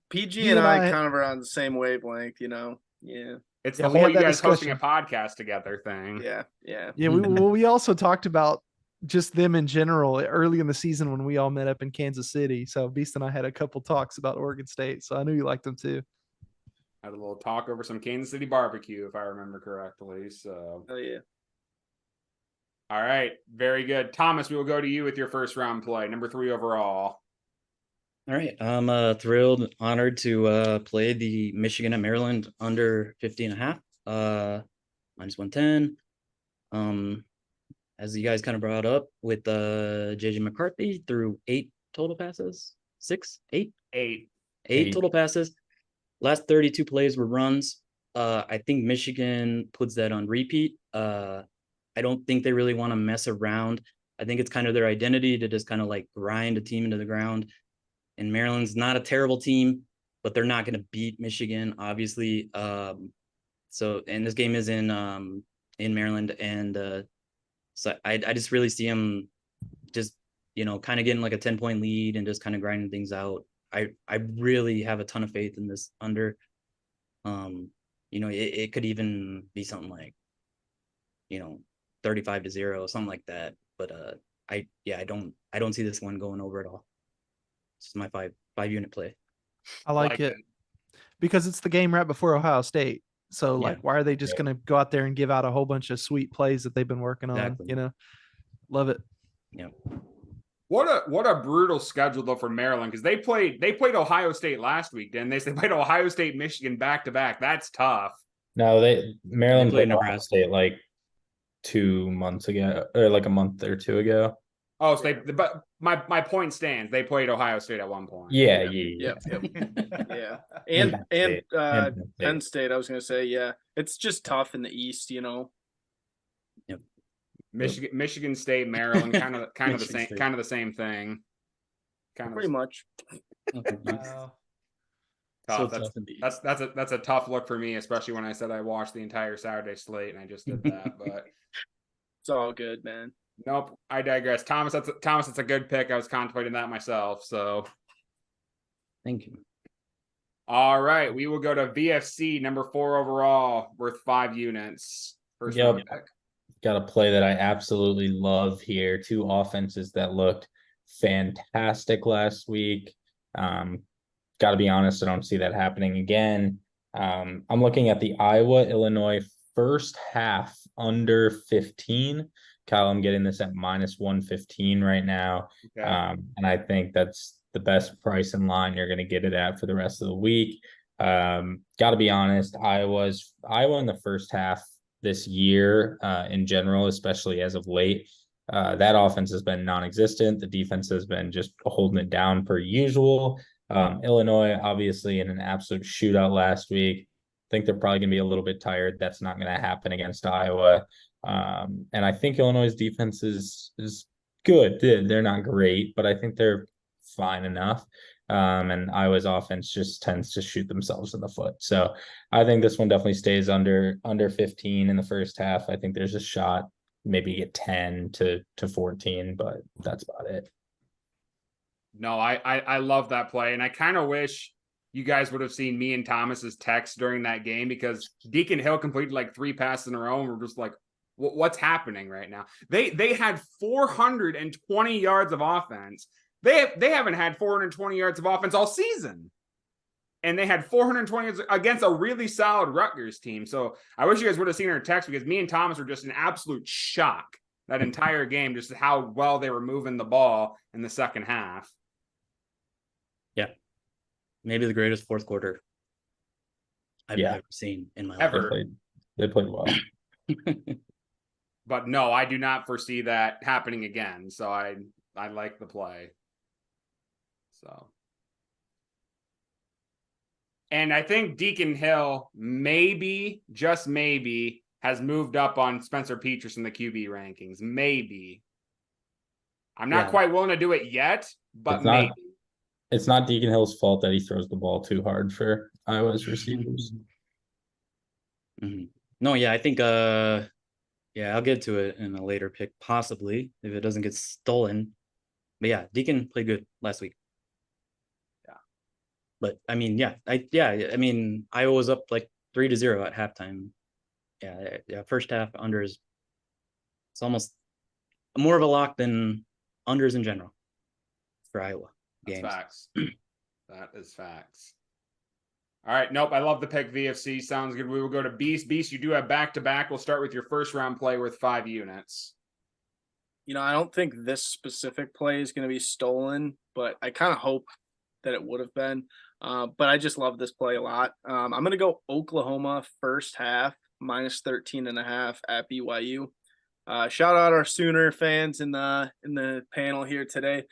PG and I kind of are on the same wavelength, Yeah. It's the whole you guys hosting a podcast together thing. Yeah. Yeah. We also talked about just them in general early in the season when we all met up in Kansas City. So Beast and I had a couple talks about Oregon State. So I knew you liked them too. Had a little talk over some Kansas City barbecue, if I remember correctly. So. Oh yeah. All right, very good. Thomas, we will go to you with your first round play, number 3 overall. All right, I'm thrilled, honored to play the Michigan and Maryland under 50.5, -110. As you guys kind of brought up with JJ McCarthy through 8 total passes, 8 total passes. Last 32 plays were runs. I think Michigan puts that on repeat. I don't think they really want to mess around. I think it's kind of their identity to just kind of like grind a team into the ground. And Maryland's not a terrible team, but they're not going to beat Michigan, obviously. And this game is in Maryland, and so I just really see them just kind of getting like a 10-point lead and just kind of grinding things out. I really have a ton of faith in this under. It could even be something like 35-0, something like that. But I don't see this one going over at all. It's my five unit play. I like it because it's the game right before Ohio State. So why are they just going to go out there and give out a whole bunch of sweet plays that they've been working on? Love it. Yeah. What a brutal schedule though for Maryland, because they played Ohio State last week, didn't they? They played Ohio State, Michigan back to back. That's tough. No, Maryland played Ohio State like 2 months ago, or like a month or 2 ago. Oh, so but my point stands. They played Ohio State at one point. Yeah. Yeah. And Penn State, I was gonna say, it's just tough in the East, Yep. Michigan State, Maryland, kind of the same thing. Pretty much. Tough. So That's a tough look for me, especially when I said I watched the entire Saturday slate and I just did that. But it's all good, man. Nope, I digress. Thomas, that's a good pick. I was contemplating that myself. So, thank you. All right, we will go to VFC, number 4 overall, worth 5 units. First round pick. Got a play that I absolutely love here. 2 offenses that looked fantastic last week. Got to be honest, I don't see that happening again. I'm looking at the Iowa-Illinois first half under 15. Kyle, I'm getting this at -115 right now. Okay. And I think that's the best price in line you're going to get it at for the rest of the week. Got to be honest, Iowa in the first half this year in general, especially as of late, that offense has been non-existent. The defense has been just holding it down per usual. Illinois, obviously, in an absolute shootout last week. I think they're probably going to be a little bit tired. That's not going to happen against Iowa. And I think Illinois' defense is good. They're not great, but I think they're fine enough. And Iowa's offense just tends to shoot themselves in the foot. So I think this one definitely stays under 15 in the first half. I think there's a shot, maybe get 10 to 14, but that's about it. No, I love that play. And I kind of wish you guys would have seen me and Thomas's text during that game, because Deacon Hill completed like 3 passes in a row. And we're just like, what's happening right now? They had 420 yards of offense. They haven't had 420 yards of offense all season. and they had 420 against a really solid Rutgers team. So I wish you guys would have seen our text, because me and Thomas were just in absolute shock that entire game, just how well they were moving the ball in the second half. Yeah. Maybe the greatest fourth quarter I've ever seen in my life. They played well. But no, I do not foresee that happening again. So I like the play. So. And I think Deacon Hill maybe, just maybe, has moved up on Spencer Petras in the QB rankings. Maybe. I'm not quite willing to do it yet, but maybe. It's not Deacon Hill's fault that he throws the ball too hard for Iowa's receivers. Mm-hmm. No, yeah, I think I'll get to it in a later pick, possibly, if it doesn't get stolen. But yeah, Deacon played good last week. Yeah. But I mean, Iowa was up like 3-0 at halftime. Yeah, first half unders. It's almost more of a lock than unders in general for Iowa games. That's facts. That is facts. All right. Nope. I love the pick. VFC sounds good. We will go to Beast. Beast, you do have back-to-back. We'll start with your first round play worth 5 units. I don't think this specific play is going to be stolen, but I kind of hope that it would have been. But I just love this play a lot. I'm going to go Oklahoma first half, minus 13.5 at BYU. Shout out our Sooner fans in the panel here today.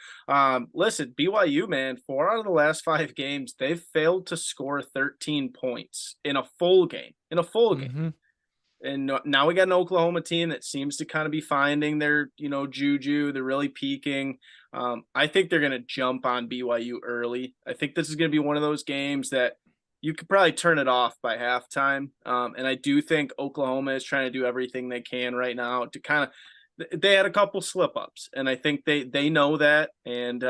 Listen, BYU, man, 4 out of the last 5 games, they've failed to score 13 points in a full game. Game. And now we got an Oklahoma team that seems to kind of be finding their, juju. They're really peaking. I think they're going to jump on BYU early. I think this is going to be one of those games that you could probably turn it off by halftime. And I do think Oklahoma is trying to do everything they can right now to kind of, they had a couple slip ups, and I think they know that, and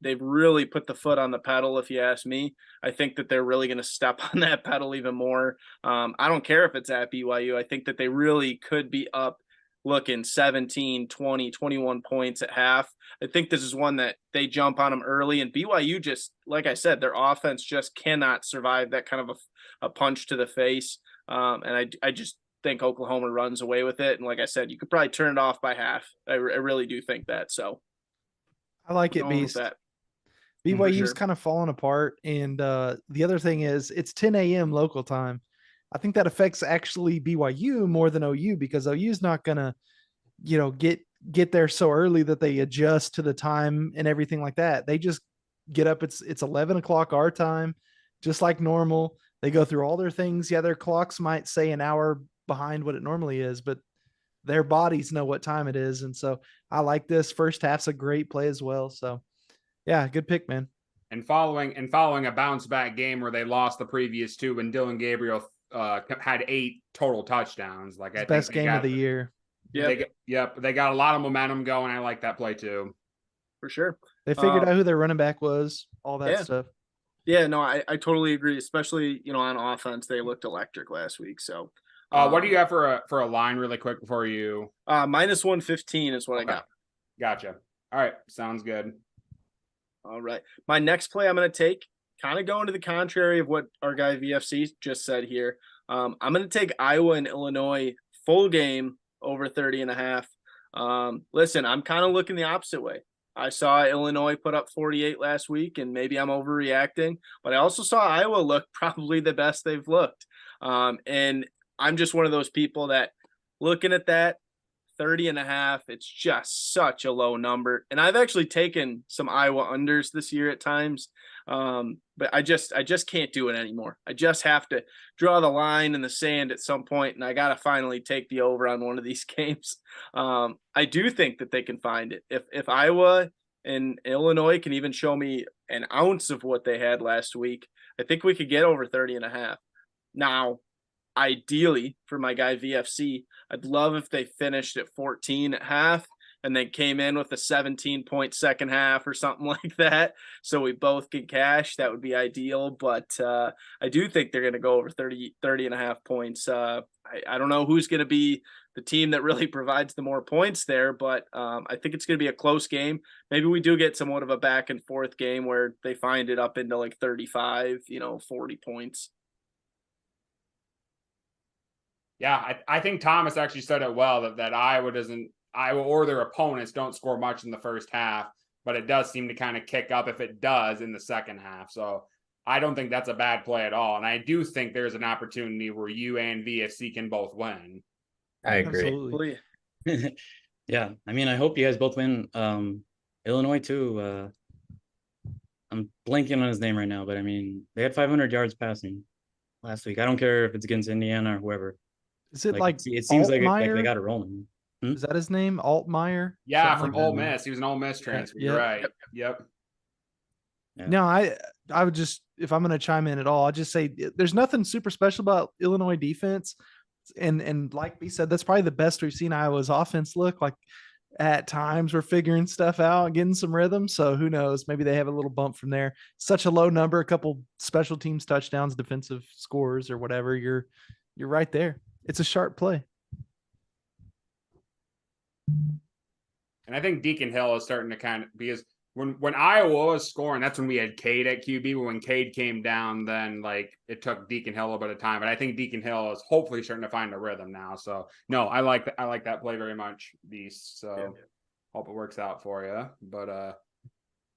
they've really put the foot on the pedal. If you ask me, I think that they're really going to step on that pedal even more. I don't care if it's at BYU. I think that they really could be up looking 17, 20, 21 points at half. I think this is one that they jump on them early, and BYU just, like I said, their offense just cannot survive that kind of a punch to the face. And I just think Oklahoma runs away with it. And like I said, you could probably turn it off by half. I really do think that. So I like it, Beast. BYU's kind of falling apart. And the other thing is it's 10 a.m. local time. I think that affects actually BYU more than OU, because OU's not going to, get there so early that they adjust to the time and everything like that. They just get up. It's 11 o'clock our time, just like normal. They go through all their things. Yeah, their clocks might say an hour behind what it normally is, but their bodies know what time it is. And so I like this. First half's a great play as well. So yeah, good pick, man. And following a bounce back game where they lost the previous 2 when Dylan Gabriel had 8 total touchdowns. Like, I think best game of the year. They got a lot of momentum going. I like that play too. For sure. They figured out who their running back was, all that stuff. Yeah, no, I totally agree. Especially, on offense, they looked electric last week. So what do you have for a line really quick before you? Minus 115 is what I got. Gotcha. All right. Sounds good. All right. My next play I'm going to take, kind of going to the contrary of what our guy VFC just said here. I'm going to take Iowa and Illinois full game over 30.5. Listen, I'm kind of looking the opposite way. I saw Illinois put up 48 last week, and maybe I'm overreacting, but I also saw Iowa look probably the best they've looked. And I'm just one of those people that looking at that 30.5, it's just such a low number. And I've actually taken some Iowa unders this year at times. But I just can't do it anymore. I just have to draw the line in the sand at some point, and I got to finally take the over on one of these games. I do think that they can find it. If Iowa and Illinois can even show me an ounce of what they had last week, I think we could get over 30.5. Now, ideally for my guy VFC, I'd love if they finished at 14 at half. and then came in with a 17-point second half or something like that, so we both can cash, that would be ideal. But I do think they're going to go over 30 and a half points. I don't know who's going to be the team that really provides the more points there, but I think it's going to be a close game. Maybe we do get somewhat of a back and forth game where they find it up into like 35, 40 points. Yeah, I think Thomas actually said it well that Iowa or their opponents don't score much in the first half, but it does seem to kind of kick up if it does in the second half. So I don't think that's a bad play at all. And I do think there's an opportunity where you and VFC can both win. I agree. Absolutely. Yeah, I mean, I hope you guys both win. Illinois too. I'm blanking on his name right now, but I mean, they had 500 yards passing last week. I don't care if it's against Indiana or whoever. Is it like it seems like they got it rolling. Is that his name? Altmaier? Yeah, Something from like Ole that. Miss. He was an Ole Miss transfer. Yeah. You're right. Yep. Yeah. No, I would just, if I'm going to chime in at all, I'll just say there's nothing super special about Illinois defense. And like we said, that's probably the best we've seen Iowa's offense look like. At times we're figuring stuff out, getting some rhythm. So who knows? Maybe they have a little bump from there. Such a low number, a couple special teams touchdowns, defensive scores or whatever. You're right there. It's a sharp play. And I think Deacon Hill is starting to kind of, because when Iowa was scoring, that's when we had Cade at QB. But when Cade came down, then like it took Deacon Hill a little bit of time. But I think Deacon Hill is hopefully starting to find a rhythm now. So no, I like that play very much, Beast. So hope it works out for you. But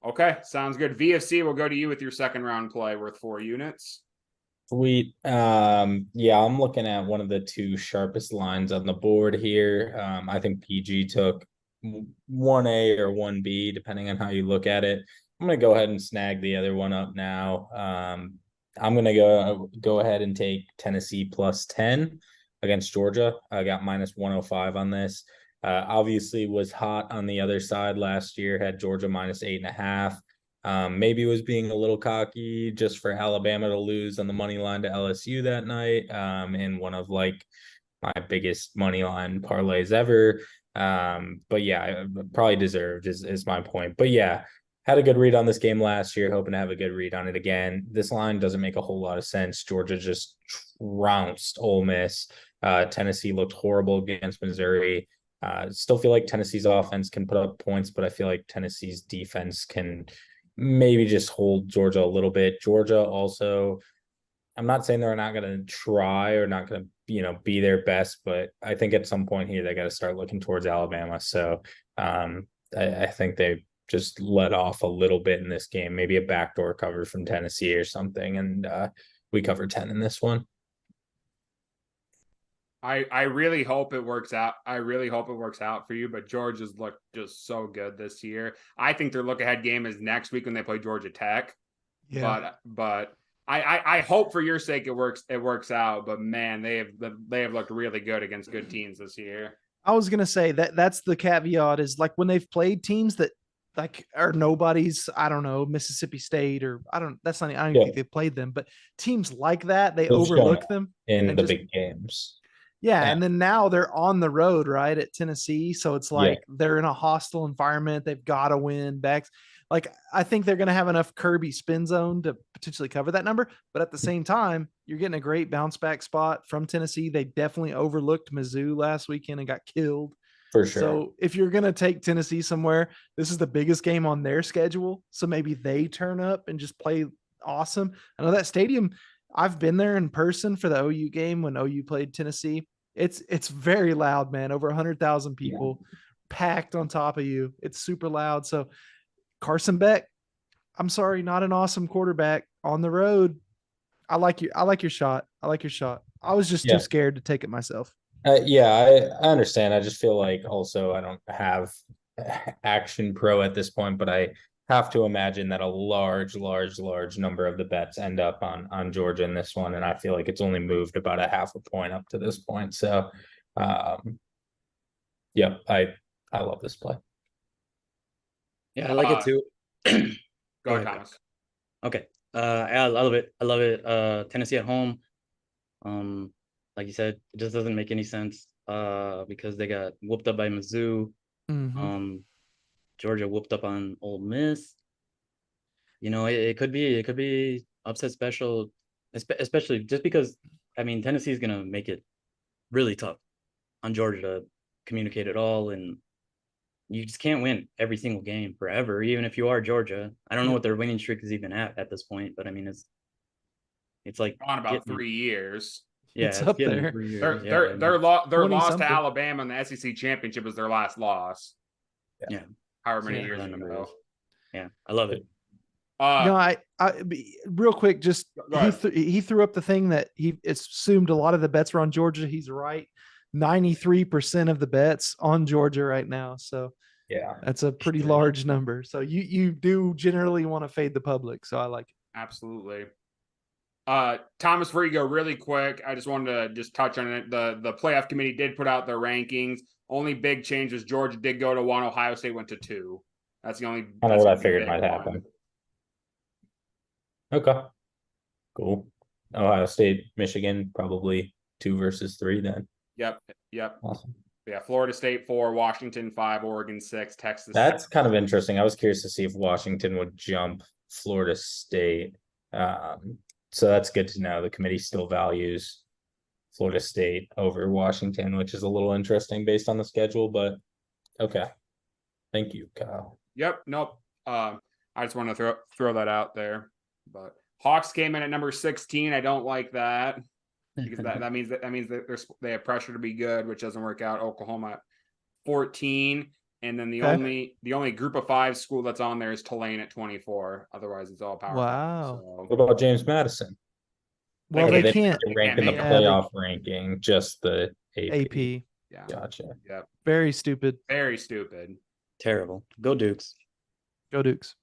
okay, sounds good. VFC will go to you with your second round play worth 4 units. Sweet. Yeah, I'm looking at one of the two sharpest lines on the board here. I think PG took 1A or 1B, depending on how you look at it. I'm going to go ahead and snag the other one up now. I'm going to go ahead and take Tennessee plus 10 against Georgia. I got minus 105 on this. Obviously was hot on the other side last year, had Georgia minus 8.5. Maybe was being a little cocky just for Alabama to lose on the money line to LSU that night, in one of like my biggest money line parlays ever. But yeah, probably deserved is my point. But yeah, had a good read on this game last year, hoping to have a good read on it again. This line doesn't make a whole lot of sense. Georgia just trounced Ole Miss. Tennessee looked horrible against Missouri. Still feel like Tennessee's offense can put up points, but I feel like Tennessee's defense can maybe just hold Georgia a little bit. Georgia also, I'm not saying they're not going to try or not going to, be their best, but I think at some point here, they got to start looking towards Alabama. So I think they just let off a little bit in this game, maybe a backdoor cover from Tennessee or something. And we cover 10 in this one. I really hope it works out. I really hope it works out for you, but Georgia's looked just so good this year. I think their look-ahead game is next week when they play Georgia Tech. Yeah. But I hope for your sake it works out. But man, they have looked really good against good teams this year. I was gonna say that's the caveat is like when they've played teams that like are nobody's, I don't know, Mississippi State or I don't even think they've played them, but teams like that, they overlook them in the big games. Yeah, and then now they're on the road, right, at Tennessee. So it's like they're in a hostile environment. They've got to win backs. Like, I think they're going to have enough Kirby spin zone to potentially cover that number. But at the same time, you're getting a great bounce back spot from Tennessee. They definitely overlooked Mizzou last weekend and got killed. For sure. So if you're going to take Tennessee somewhere, this is the biggest game on their schedule. So maybe they turn up and just play awesome. I know that stadium, I've been there in person for the OU game when OU played Tennessee. It's very loud, man. Over 100,000 people packed on top of you. It's super loud. So Carson Beck, I'm sorry, not an awesome quarterback on the road. I like your shot. I was just too scared to take it myself. I understand. I just feel like also I don't have Action Pro at this point, but I have to imagine that a large number of the bets end up on Georgia in this one. And I feel like it's only moved about a half a point up to this point. So, I love this play. Yeah, I like it too. Go ahead, Thomas. Okay. I love it. Tennessee at home. Like you said, it just doesn't make any sense because they got whooped up by Mizzou. Georgia whooped up on Ole Miss. It could be upset special, especially just because Tennessee is gonna make it really tough on Georgia to communicate at all, and you just can't win every single game forever, even if you are Georgia. I don't know what their winning streak is even at this point, but it's like on about 3 years. Yeah, it's up there. Their loss to something. Alabama in the SEC championship was their last loss. Yeah, however many years ago. Yeah, I love it. I real quick, just he threw up the thing that he assumed a lot of the bets were on Georgia. He's right. 93% of the bets on Georgia right now. So yeah, that's a pretty large number. So you do generally want to fade the public. So I like it. Absolutely. Thomas, before you go really quick, I just wanted to touch on it. The playoff committee did put out their rankings. Only big change was Georgia did go to 1, Ohio State went to 2. That's the only. Kind of what I figured might happen. Okay, cool. Ohio State, Michigan, probably 2 versus 3 then. Yep. Awesome. Yeah, Florida State 4, Washington 5, Oregon 6, Texas. That's kind of interesting. I was curious to see if Washington would jump Florida State. So that's good to know. The committee still values Florida State over Washington, which is a little interesting based on the schedule, but okay. Thank you, Kyle. Yep. Nope. I just want to throw that out there. But Hawks came in at number 16. I don't like that because that means that they have pressure to be good, which doesn't work out. Oklahoma at 14, and then the only group of 5 school that's on there is Tulane at 24. Otherwise, it's all power. Wow. So. What about James Madison? Well, they can't rank in the playoff ranking, just the AP. Yeah. Gotcha. Yep. Very stupid. Very stupid. Terrible. Go Dukes. Go Dukes.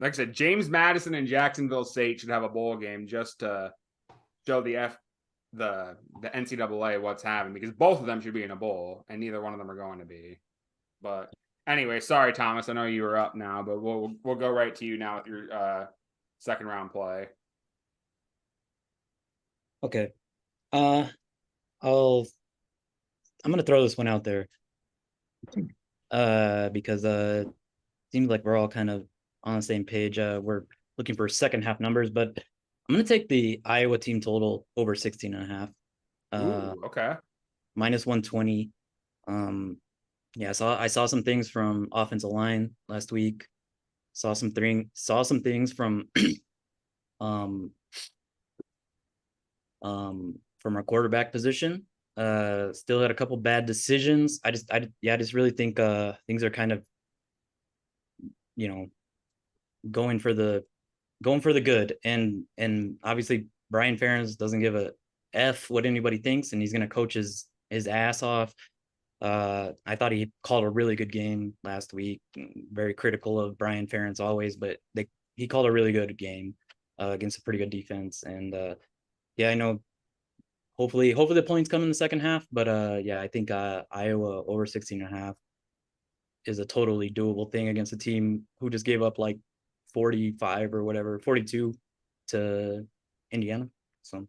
Like I said, James Madison and Jacksonville State should have a bowl game just to show the NCAA what's happening, because both of them should be in a bowl and neither one of them are going to be. But anyway, sorry, Thomas. I know you were up now, but we'll go right to you now with your second round play. Okay. I'm gonna throw this one out there. Because it seems like we're all kind of on the same page. We're looking for second half numbers, but I'm going to take the Iowa team total over 16.5. Okay. Minus 120. Yeah, I saw some things from offensive line last week. Saw some things from our quarterback position. Still had a couple bad decisions. I just really think things are kind of, going for the good, and obviously Brian Ferentz doesn't give a F what anybody thinks, and he's gonna coach his ass off. I thought he called a really good game last week. Very critical of Brian Ferentz always, but he called a really good game against a pretty good defense, and I know. Hopefully the points come in the second half, but I think Iowa over 16.5 is a totally doable thing against a team who just gave up like 45 or whatever, 42 to Indiana. So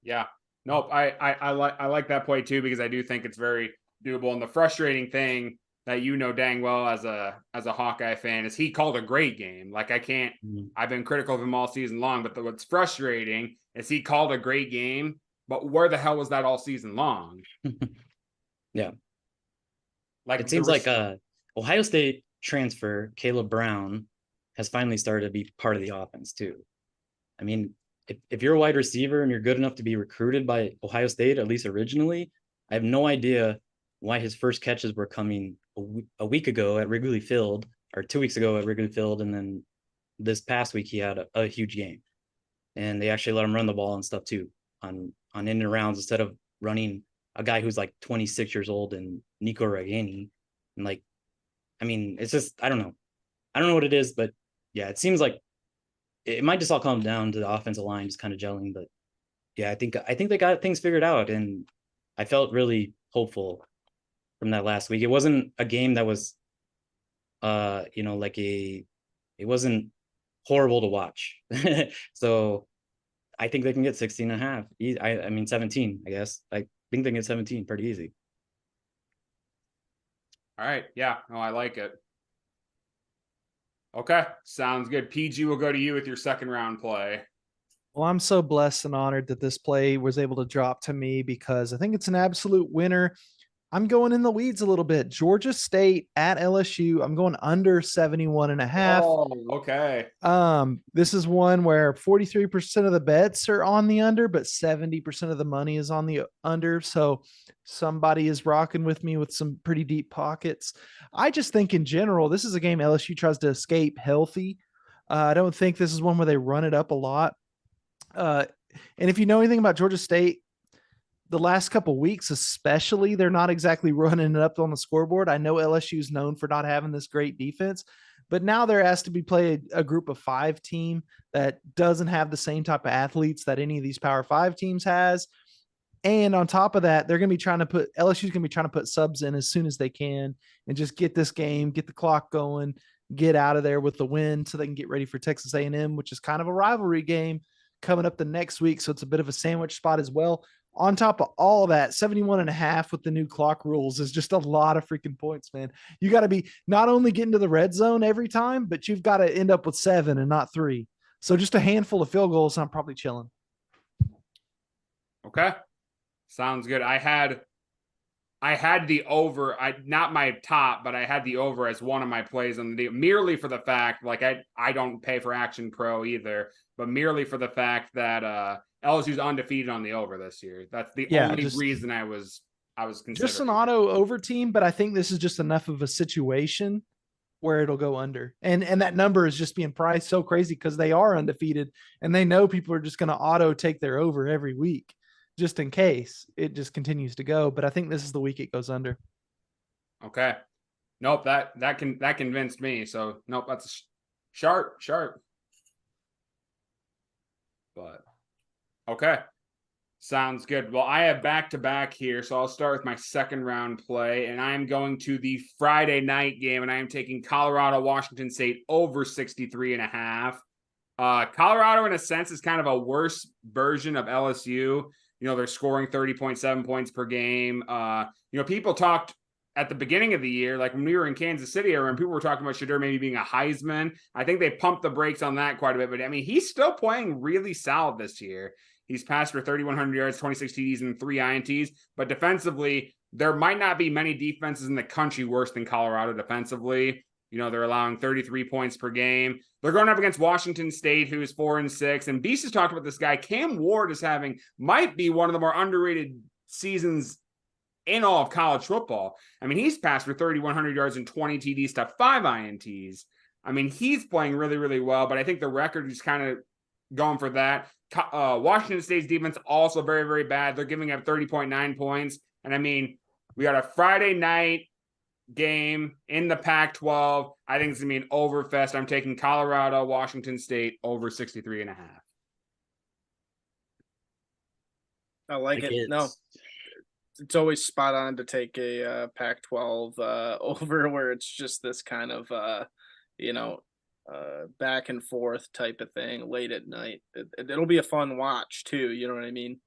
yeah, nope. I like that play too, because I do think it's very doable. And the frustrating thing that dang well as a Hawkeye fan is he called a great game. Like I've been critical of him all season long, but what's frustrating is he called a great game, but where the hell was that all season long? Yeah. Like it seems like Ohio State transfer Caleb Brown has finally started to be part of the offense too. I mean, if you're a wide receiver and you're good enough to be recruited by Ohio State, at least originally, I have no idea why his first catches were coming a week ago at Wrigley Field, or 2 weeks ago at Wrigley Field, and then this past week he had a huge game, and they actually let him run the ball and stuff too on in and rounds instead of running a guy who's like 26 years old and Nico Ragaini. And like, I mean, it's just I don't know what it is, but yeah, it seems like it might just all come down to the offensive line just kind of gelling. But yeah, I think they got things figured out, and I felt really hopeful from that last week. It wasn't a game that was it wasn't horrible to watch. So I think they can get 16.5. I mean 17, I guess. I think they can get 17 pretty easy. All right. Yeah. No, I like it. Okay. Sounds good. PG will go to you with your second round play. Well, I'm so blessed and honored that this play was able to drop to me because I think it's an absolute winner. I'm going in the weeds a little bit. Georgia State at LSU. I'm going under 71.5. Oh, okay. This is one where 43% of the bets are on the under, but 70% of the money is on the under. So somebody is rocking with me with some pretty deep pockets. I just think in general, this is a game LSU tries to escape healthy. I don't think this is one where they run it up a lot. And if you know anything about Georgia State, the last couple weeks, especially, they're not exactly running it up on the scoreboard. I know LSU is known for not having this great defense, but now they're asked to be played a group of 5 team that doesn't have the same type of athletes that any of these Power 5 teams has. And on top of that, they're going to be trying to put LSU's going to be trying to put subs in as soon as they can and just get this game, get the clock going, get out of there with the win so they can get ready for Texas A&M, which is kind of a rivalry game coming up the next week. So it's a bit of a sandwich spot as well. On top of all that, 71.5 with the new clock rules is just a lot of freaking points, man. You got to be not only getting to the red zone every time, but you've got to end up with 7 and not 3. So just a handful of field goals, I'm probably chilling. Okay. Sounds good. I had the over. Not my top, but I had the over as one of my plays on the deal, merely for the fact, like I don't pay for Action Pro either, but merely for the fact that LSU's undefeated on the over this year. That's the only reason I was considering. Just an auto over team, but I think this is just enough of a situation where it'll go under. And that number is just being priced so crazy because they are undefeated and they know people are just going to auto take their over every week just in case it just continues to go. But I think this is the week it goes under. Okay. Nope. That convinced me. So nope. That's sharp. But okay. Sounds good. Well, I have back-to-back here, so I'll start with my second round play, and I am going to the Friday night game, and I am taking Colorado, Washington State over 63.5. Colorado, in a sense, is kind of a worse version of LSU. You know, they're scoring 30.7 points per game. People talked at the beginning of the year, like when we were in Kansas City, and people were talking about Shedeur maybe being a Heisman. I think they pumped the brakes on that quite a bit, but I mean, he's still playing really solid this year. He's passed for 3,100 yards, 26 TDs, and 3 INTs. But defensively, there might not be many defenses in the country worse than Colorado defensively. You know, they're allowing 33 points per game. They're going up against Washington State, who's 4-6. And Beast has talked about this guy. Cam Ward might be one of the more underrated seasons in all of college football. I mean, he's passed for 3,100 yards and 20 TDs to 5 INTs. I mean, he's playing really, really well, but I think the record is kind of going for that. Washington State's defense also very, very bad. They're giving up 30.9 points. And I mean, we got a Friday night game in the Pac-12. I think it's going to be an overfest. I'm taking Colorado, Washington State over 63.5. I like it. No, it's always spot on to take a Pac-12 over where it's just this kind of, back and forth type of thing late at night. It'll be a fun watch too. You know what I mean?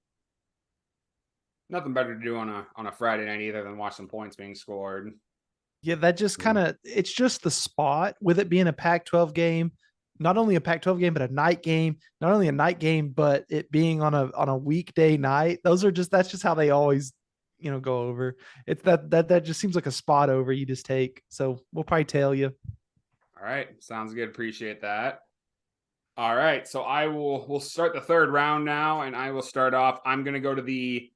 Nothing better to do on a Friday night either than watch some points being scored. Yeah, that just kind of, it's just the spot with it being a Pac-12 game, not only a Pac-12 game, but a night game, not only a night game, but it being on a weekday night. That's just how they always, go over. It's that just seems like a spot over you just take. So we'll probably tail you. All right. Sounds good. Appreciate that. All right. So we'll start the third round now, and I will start off. I'm going to go to the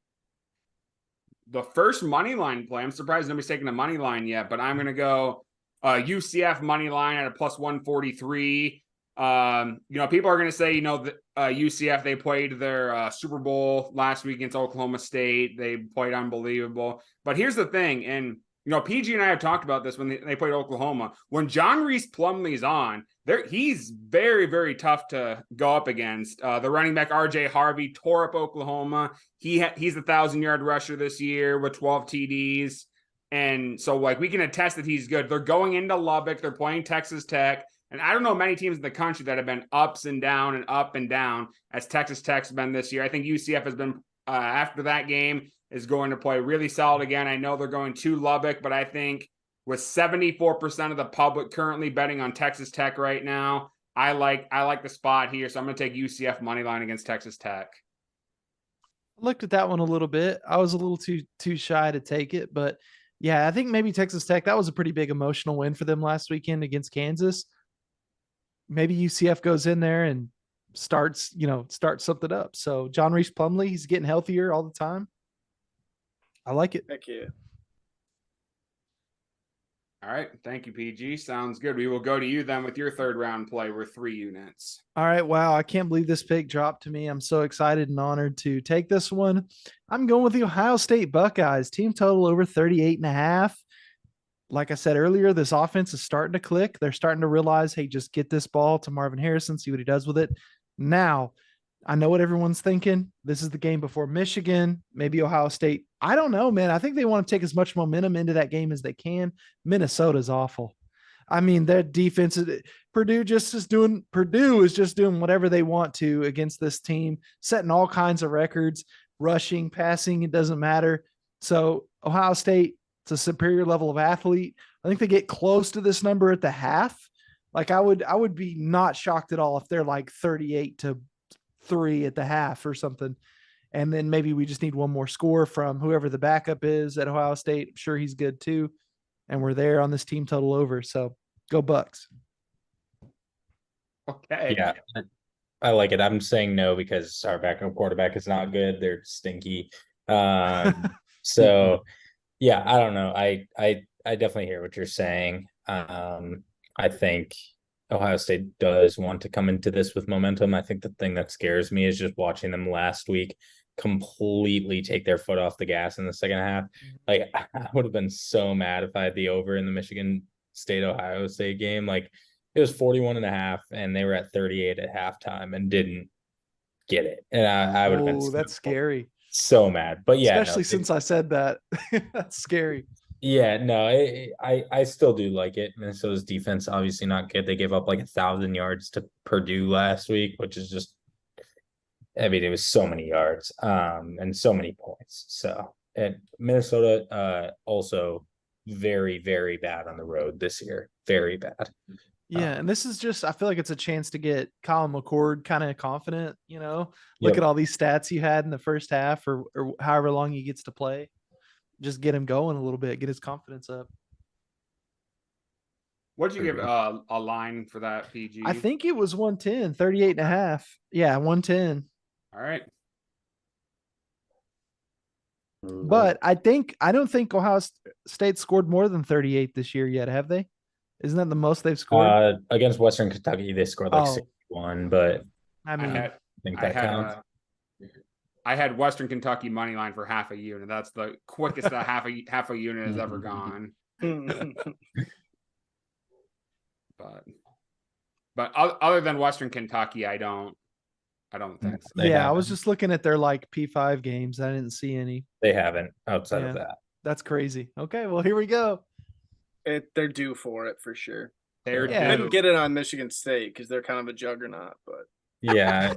first money line play. I'm surprised nobody's taking a money line yet, but I'm going to go UCF money line at a plus 143. People are going to say, that UCF, they played their Super Bowl last week against Oklahoma State. They played unbelievable. But here's the thing, and PG and I have talked about this when they played Oklahoma. When John Reese Plumlee's on, he's very, very tough to go up against. The running back RJ Harvey tore up Oklahoma. He's a 1,000-yard rusher this year with 12 TDs. And so, we can attest that he's good. They're going into Lubbock. They're playing Texas Tech. And I don't know many teams in the country that have been ups and down and up and down as Texas Tech's been this year. I think UCF has been, after that game, is going to play really solid again. I know they're going to Lubbock, but I think with 74% of the public currently betting on Texas Tech right now. I like the spot here, so I'm going to take UCF money line against Texas Tech. I looked at that one a little bit. I was a little too shy to take it, but yeah, I think maybe Texas Tech, that was a pretty big emotional win for them last weekend against Kansas. Maybe UCF goes in there and starts something up. So John Reese Plumlee, he's getting healthier all the time. I like it. Heck yeah. All right. Thank you, PG. Sounds good. We will go to you then with your third round play. We're 3 units. All right. Wow. I can't believe this pick dropped to me. I'm so excited and honored to take this one. I'm going with the Ohio State Buckeyes. Team total over 38.5. Like I said earlier, this offense is starting to click. They're starting to realize, hey, just get this ball to Marvin Harrison, see what he does with it. Now, I know what everyone's thinking. This is the game before Michigan, maybe Ohio State. I don't know, man. I think they want to take as much momentum into that game as they can. Minnesota's awful. I mean, their defense is Purdue is just doing whatever they want to against this team, setting all kinds of records, rushing, passing, it doesn't matter. So Ohio State, it's a superior level of athlete. I think they get close to this number at the half. Like I would be not shocked at all if they're like 38-3 at the half or something. And then maybe we just need one more score from whoever the backup is at Ohio State. I'm sure he's good too. And we're there on this team total over. So go Bucks. Okay. Yeah, I like it. I'm saying no because our backup quarterback is not good. They're stinky. So yeah, I don't know. I definitely hear what you're saying. I think Ohio State does want to come into this with momentum. I think the thing that scares me is just watching them last week completely take their foot off the gas in the second half. Like I would have been so mad if I had the over in the Michigan State Ohio State game. Like it was 41.5 and they were at 38 at halftime and didn't get it. And I would have been that's scary. So mad. But yeah, especially since I said that. That's scary. Yeah, no, I still do like it. Minnesota's defense obviously not good. They gave up like 1,000 yards to Purdue last week, which is just, I mean, it was so many yards, and so many points. So, and Minnesota, also very, very bad on the road this year. Very bad. Yeah, and this is just, I feel like it's a chance to get Colin McCord kind of confident, look at all these stats you had in the first half or however long he gets to play. Just get him going a little bit, get his confidence up. What'd you give a line for that, PG? I think it was 110, 38.5. Yeah, 110. All right. But I don't think Ohio State scored more than 38 this year yet, have they? Isn't that the most they've scored? Against Western Kentucky, they scored like 61, but I mean, I think that counts. I had Western Kentucky money line for half a unit. That's the quickest that half a unit has ever gone. But other than Western Kentucky, I don't think so. Yeah, I was just looking at their like P5 games. I didn't see any. They haven't outside of that. That's crazy. Okay, well here we go. They're due for it for sure. They're due. Didn't get it on Michigan State because they're kind of a juggernaut, but yeah,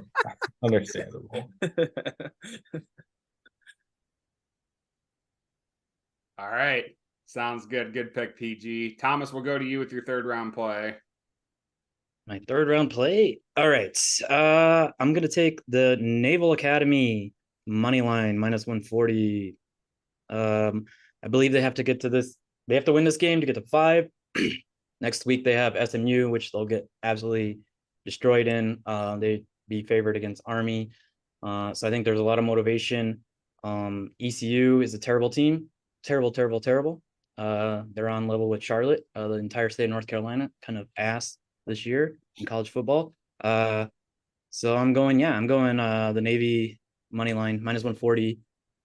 understandable. All right. Sounds good. Good pick, PG. Thomas, we'll go to you with your third round play. My third round play. All right. I'm going to take the Naval Academy money line -140. I believe they have to get to this. They have to win this game to get to 5. Next week, they have SMU, which they'll get absolutely destroyed in. They be favored against Army. So I think there's a lot of motivation. ECU is a terrible team. Terrible. They're on level with Charlotte, the entire state of North Carolina, kind of ass this year in college football. So I'm going the Navy money line -140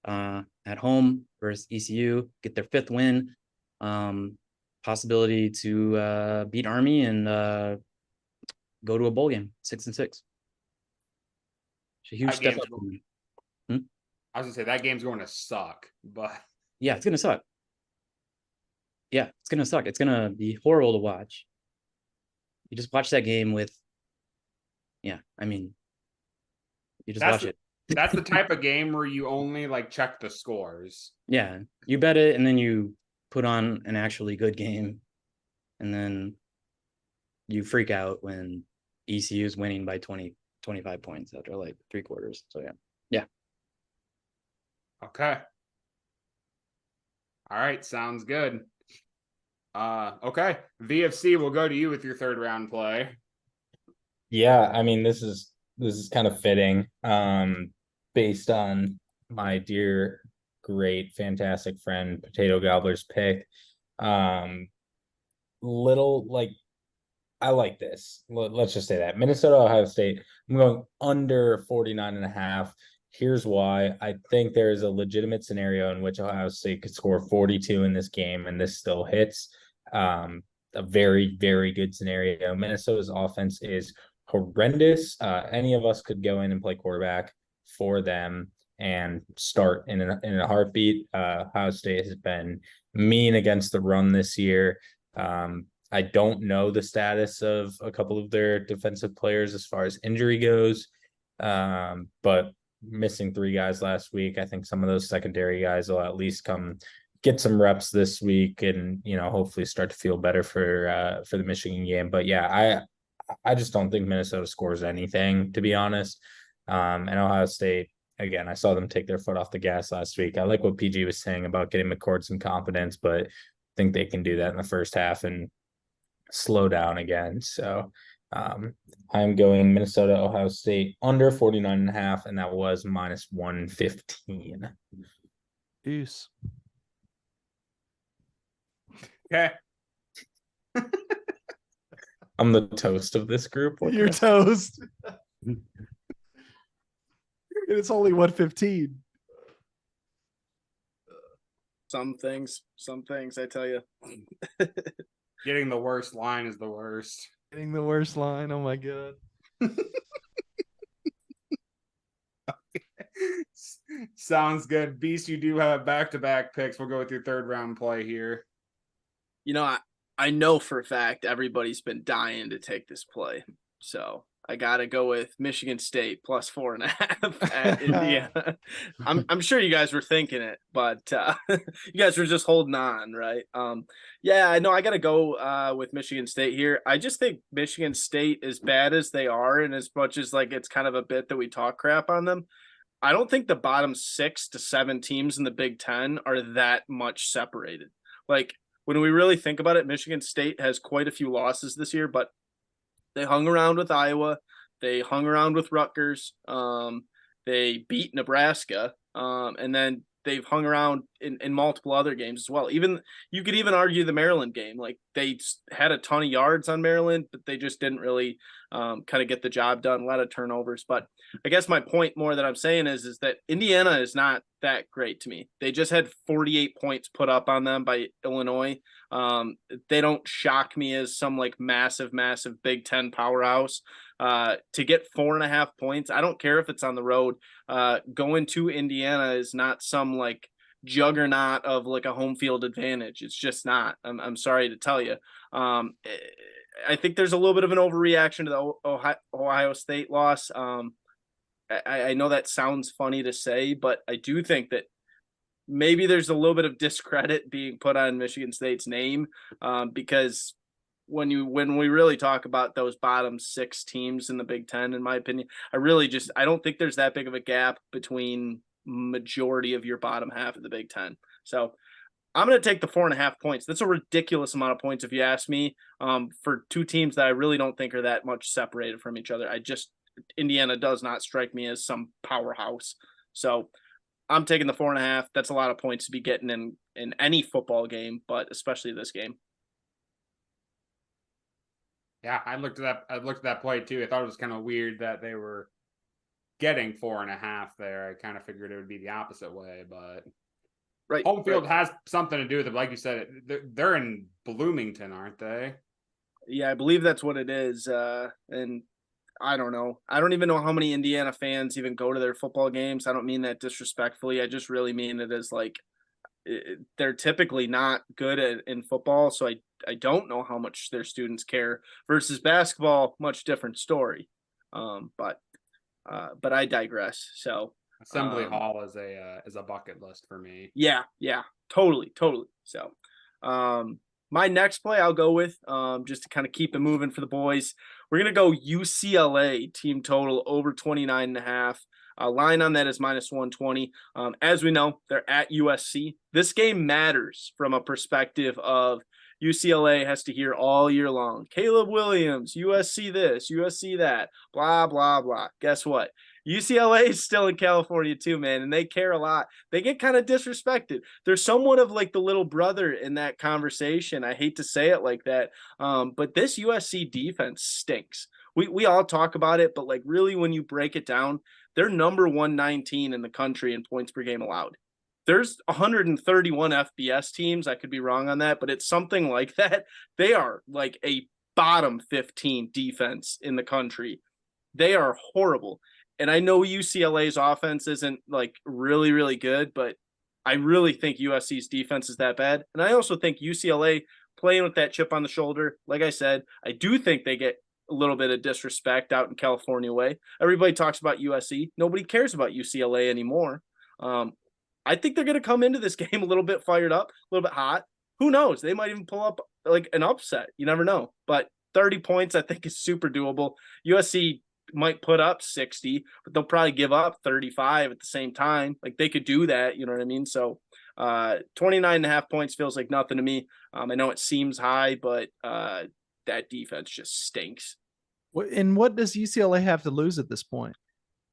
at home versus ECU, get their 5th win. Possibility to beat Army and go to a bowl game, 6-6. It's a huge step up. I was gonna say that game's going to suck, but yeah, it's gonna suck. Yeah, it's gonna suck. It's gonna be horrible to watch. You just watch that game with, you just watch it. That's the type of game where you only like check the scores. Yeah, you bet it and then you put on an actually good game, and then you freak out when ECU is winning by 20, 25 points after like 3 quarters. So yeah. Okay. All right, sounds good. Okay. VFC, will go to you with your third round play. Yeah, I mean, this is kind of fitting, based on my dear, great, fantastic friend Potato Gobbler's pick. Little like I like this. Let's just say that Minnesota, Ohio State. I'm going under 49.5. Here's why. I think there is a legitimate scenario in which Ohio State could score 42 in this game, and this still hits. A very, very good scenario. Minnesota's offense is horrendous. Any of us could go in and play quarterback for them and start in a heartbeat. Ohio State has been mean against the run this year. I don't know the status of a couple of their defensive players as far as injury goes, but missing 3 guys last week, I think some of those secondary guys will at least come get some reps this week, and hopefully start to feel better for the Michigan game. But yeah, I just don't think Minnesota scores anything, to be honest. And Ohio State, again, I saw them take their foot off the gas last week. I like what PG was saying about getting McCord some confidence, but I think they can do that in the first half and slow down again. So I'm going Minnesota, Ohio State under 49.5, and that was minus 115. Deuce. Okay. I'm the toast of this group. You're toast. And it's only 115. Some things, I tell you. Getting the worst line is the worst. Getting the worst line. Oh my God. Sounds good. Beast, you do have back-to-back picks. We'll go with your third round play here. I know for a fact everybody's been dying to take this play. So I got to go with Michigan State plus 4.5 at Indiana. I'm sure you guys were thinking it, but you guys were just holding on, right? Yeah, I know I got to go with Michigan State here. I just think Michigan State, as bad as they are, and as much as like it's kind of a bit that we talk crap on them, I don't think the bottom 6 to 7 teams in the Big Ten are that much separated. Like, when we really think about it, Michigan State has quite a few losses this year, but they hung around with Iowa. They hung around with Rutgers. They beat Nebraska. And then they've hung around in multiple other games as well. Even you could even argue the Maryland game. Like, they had a ton of yards on Maryland, but they just didn't really kind of get the job done. A lot of turnovers. But I guess my point more that I'm saying is that Indiana is not that great to me. They just had 48 points put up on them by Illinois. They don't shock me as some like massive Big Ten powerhouse. To get 4.5 points, I don't care if it's on the road. Going to Indiana is not some like juggernaut of like a home field advantage. It's just not. I'm sorry to tell you. I think there's a little bit of an overreaction to the Ohio State loss. I know that sounds funny to say, but I do think that maybe there's a little bit of discredit being put on Michigan State's name, because when we really talk about those bottom 6 teams in the Big Ten, in my opinion, I don't think there's that big of a gap between majority of your bottom half of the Big Ten. So I'm going to take the 4.5 points. That's a ridiculous amount of points, if you ask me, for 2 teams that I really don't think are that much separated from each other. Indiana does not strike me as some powerhouse. So I'm taking the 4.5. That's a lot of points to be getting in any football game, but especially this game. Yeah, I looked at that play too. I thought it was kind of weird that they were getting 4.5 there. I kind of figured it would be the opposite way, but right, home field has something to do with it. Like you said, they're in Bloomington, aren't they? Yeah, I believe that's what it is. And I don't know. I don't even know how many Indiana fans even go to their football games. I don't mean that disrespectfully. I just really mean it as like they're typically not good in football. So I don't know how much their students care. Versus basketball, much different story. But I digress. So Assembly Hall is a bucket list for me. Yeah, totally. So My next play I'll go with, just to kind of keep it moving for the boys. We're going to go UCLA team total over 29.5. Line on that is -120. As we know, they're at USC. This game matters from a perspective of UCLA has to hear all year long, Caleb Williams, USC this, USC that, blah, blah, blah. Guess what? UCLA is still in California too, man, and they care a lot. They get kind of disrespected. They're somewhat of like the little brother in that conversation. I hate to say it like that, but this USC defense stinks. We all talk about it, but like really when you break it down, they're number 119 in the country in points per game allowed. There's 131 FBS teams. I could be wrong on that, but it's something like that. They are like a bottom 15 defense in the country. They are horrible. And I know UCLA's offense isn't like really, really good, but I really think USC's defense is that bad. And I also think UCLA playing with that chip on the shoulder, like I said, I do think they get a little bit of disrespect out in California way. Everybody talks about USC. Nobody cares about UCLA anymore. I think they're going to come into this game a little bit fired up, a little bit hot. Who knows? They might even pull up like an upset. You never know. But 30 points, I think, is super doable. USC might put up 60, but they'll probably give up 35 at the same time. Like they could do that. You know what I mean? So 29.5 points feels like nothing to me. I know it seems high, but that defense just stinks. And what does UCLA have to lose at this point?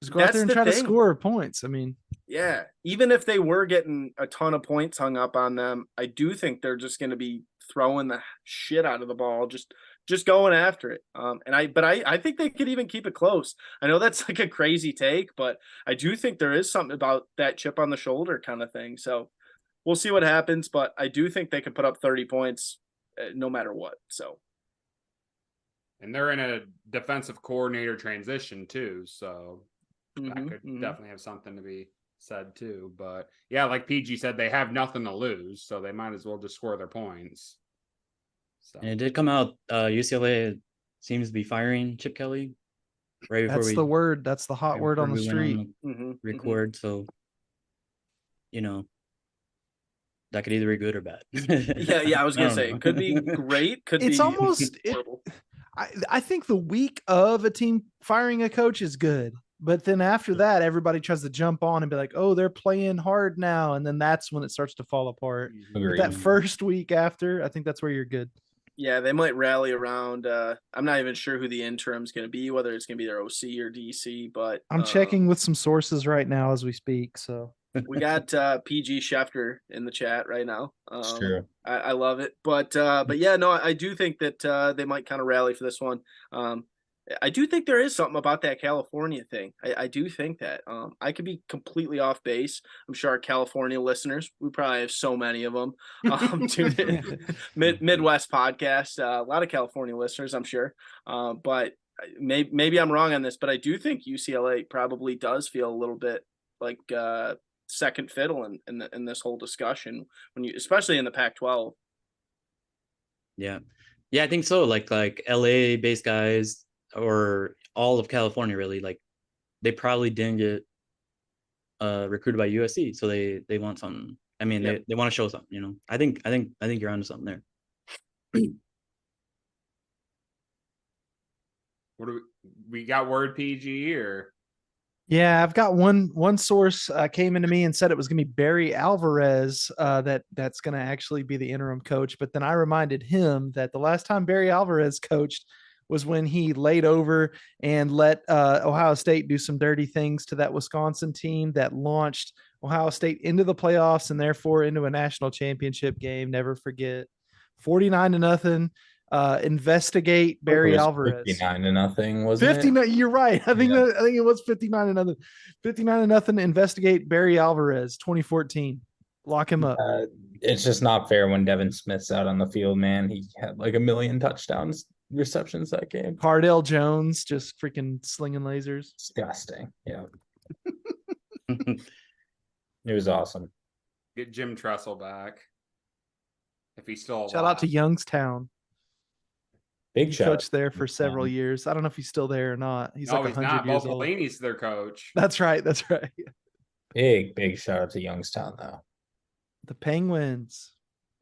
Just go out there and try to score points. I mean, yeah, even if they were getting a ton of points hung up on them, I do think they're just going to be throwing the shit out of the ball, just going after it. I think they could even keep it close. I know that's like a crazy take, but I do think there is something about that chip on the shoulder kind of thing. So we'll see what happens, but I do think they could put up 30 points no matter what. So. And they're in a defensive coordinator transition too, so that could definitely have something to be said too. But yeah, like PG said, they have nothing to lose, so they might as well just score their points. So. And it did come out, UCLA seems to be firing Chip Kelly right before that's the word. That's the hot word on the street. Record, so you know that could either be good or bad. yeah. I was gonna say it could be great. It's almost horrible. I think the week of a team firing a coach is good, but then after that, everybody tries to jump on and be like, "Oh, they're playing hard now," and then that's when it starts to fall apart. But that first week after, I think that's where you're good. Yeah, they might rally around. I'm not even sure who the interim is going to be, whether it's going to be their OC or DC. But I'm checking with some sources right now as we speak. So we got PG Schefter in the chat right now. It's true. I love it. But yeah, no, I do think that they might kind of rally for this one. I do think there is something about that California thing. I do think that. I could be completely off base. I'm sure our California listeners, we probably have so many of them. Tuned in. Midwest podcast, a lot of California listeners, I'm sure. But maybe I'm wrong on this, but I do think UCLA probably does feel a little bit like second fiddle in this whole discussion when you, especially in the Pac-12. Yeah, I think so. Like LA based guys or all of California, really, like they probably didn't get recruited by USC, so they want something. I mean, they want to show something. You know, I think you're onto something there. What do we got? Word PG or? Yeah, I've got one source came into me and said it was going to be Barry Alvarez that's going to actually be the interim coach. But then I reminded him that the last time Barry Alvarez coached was when he laid over and let Ohio State do some dirty things to that Wisconsin team that launched Ohio State into the playoffs and therefore into a national championship game. Never forget. 49-0. Investigate Barry Alvarez. 59-0, wasn't 59. You're right. I think it was 59-0. 59-0. Investigate Barry Alvarez. 2014. Lock him up. It's just not fair when Devin Smith's out on the field, man. He had like 1 million touchdowns receptions that game. Cardell Jones just freaking slinging lasers. Disgusting. Yeah. It was awesome. Get Jim Tressel back if he's still alive. Shout out to Youngstown. Big shout. Coached there for several years. I don't know if he's still there or not. He's like 100 years old. Pelini's their coach. That's right. Big shout out to Youngstown though. The Penguins.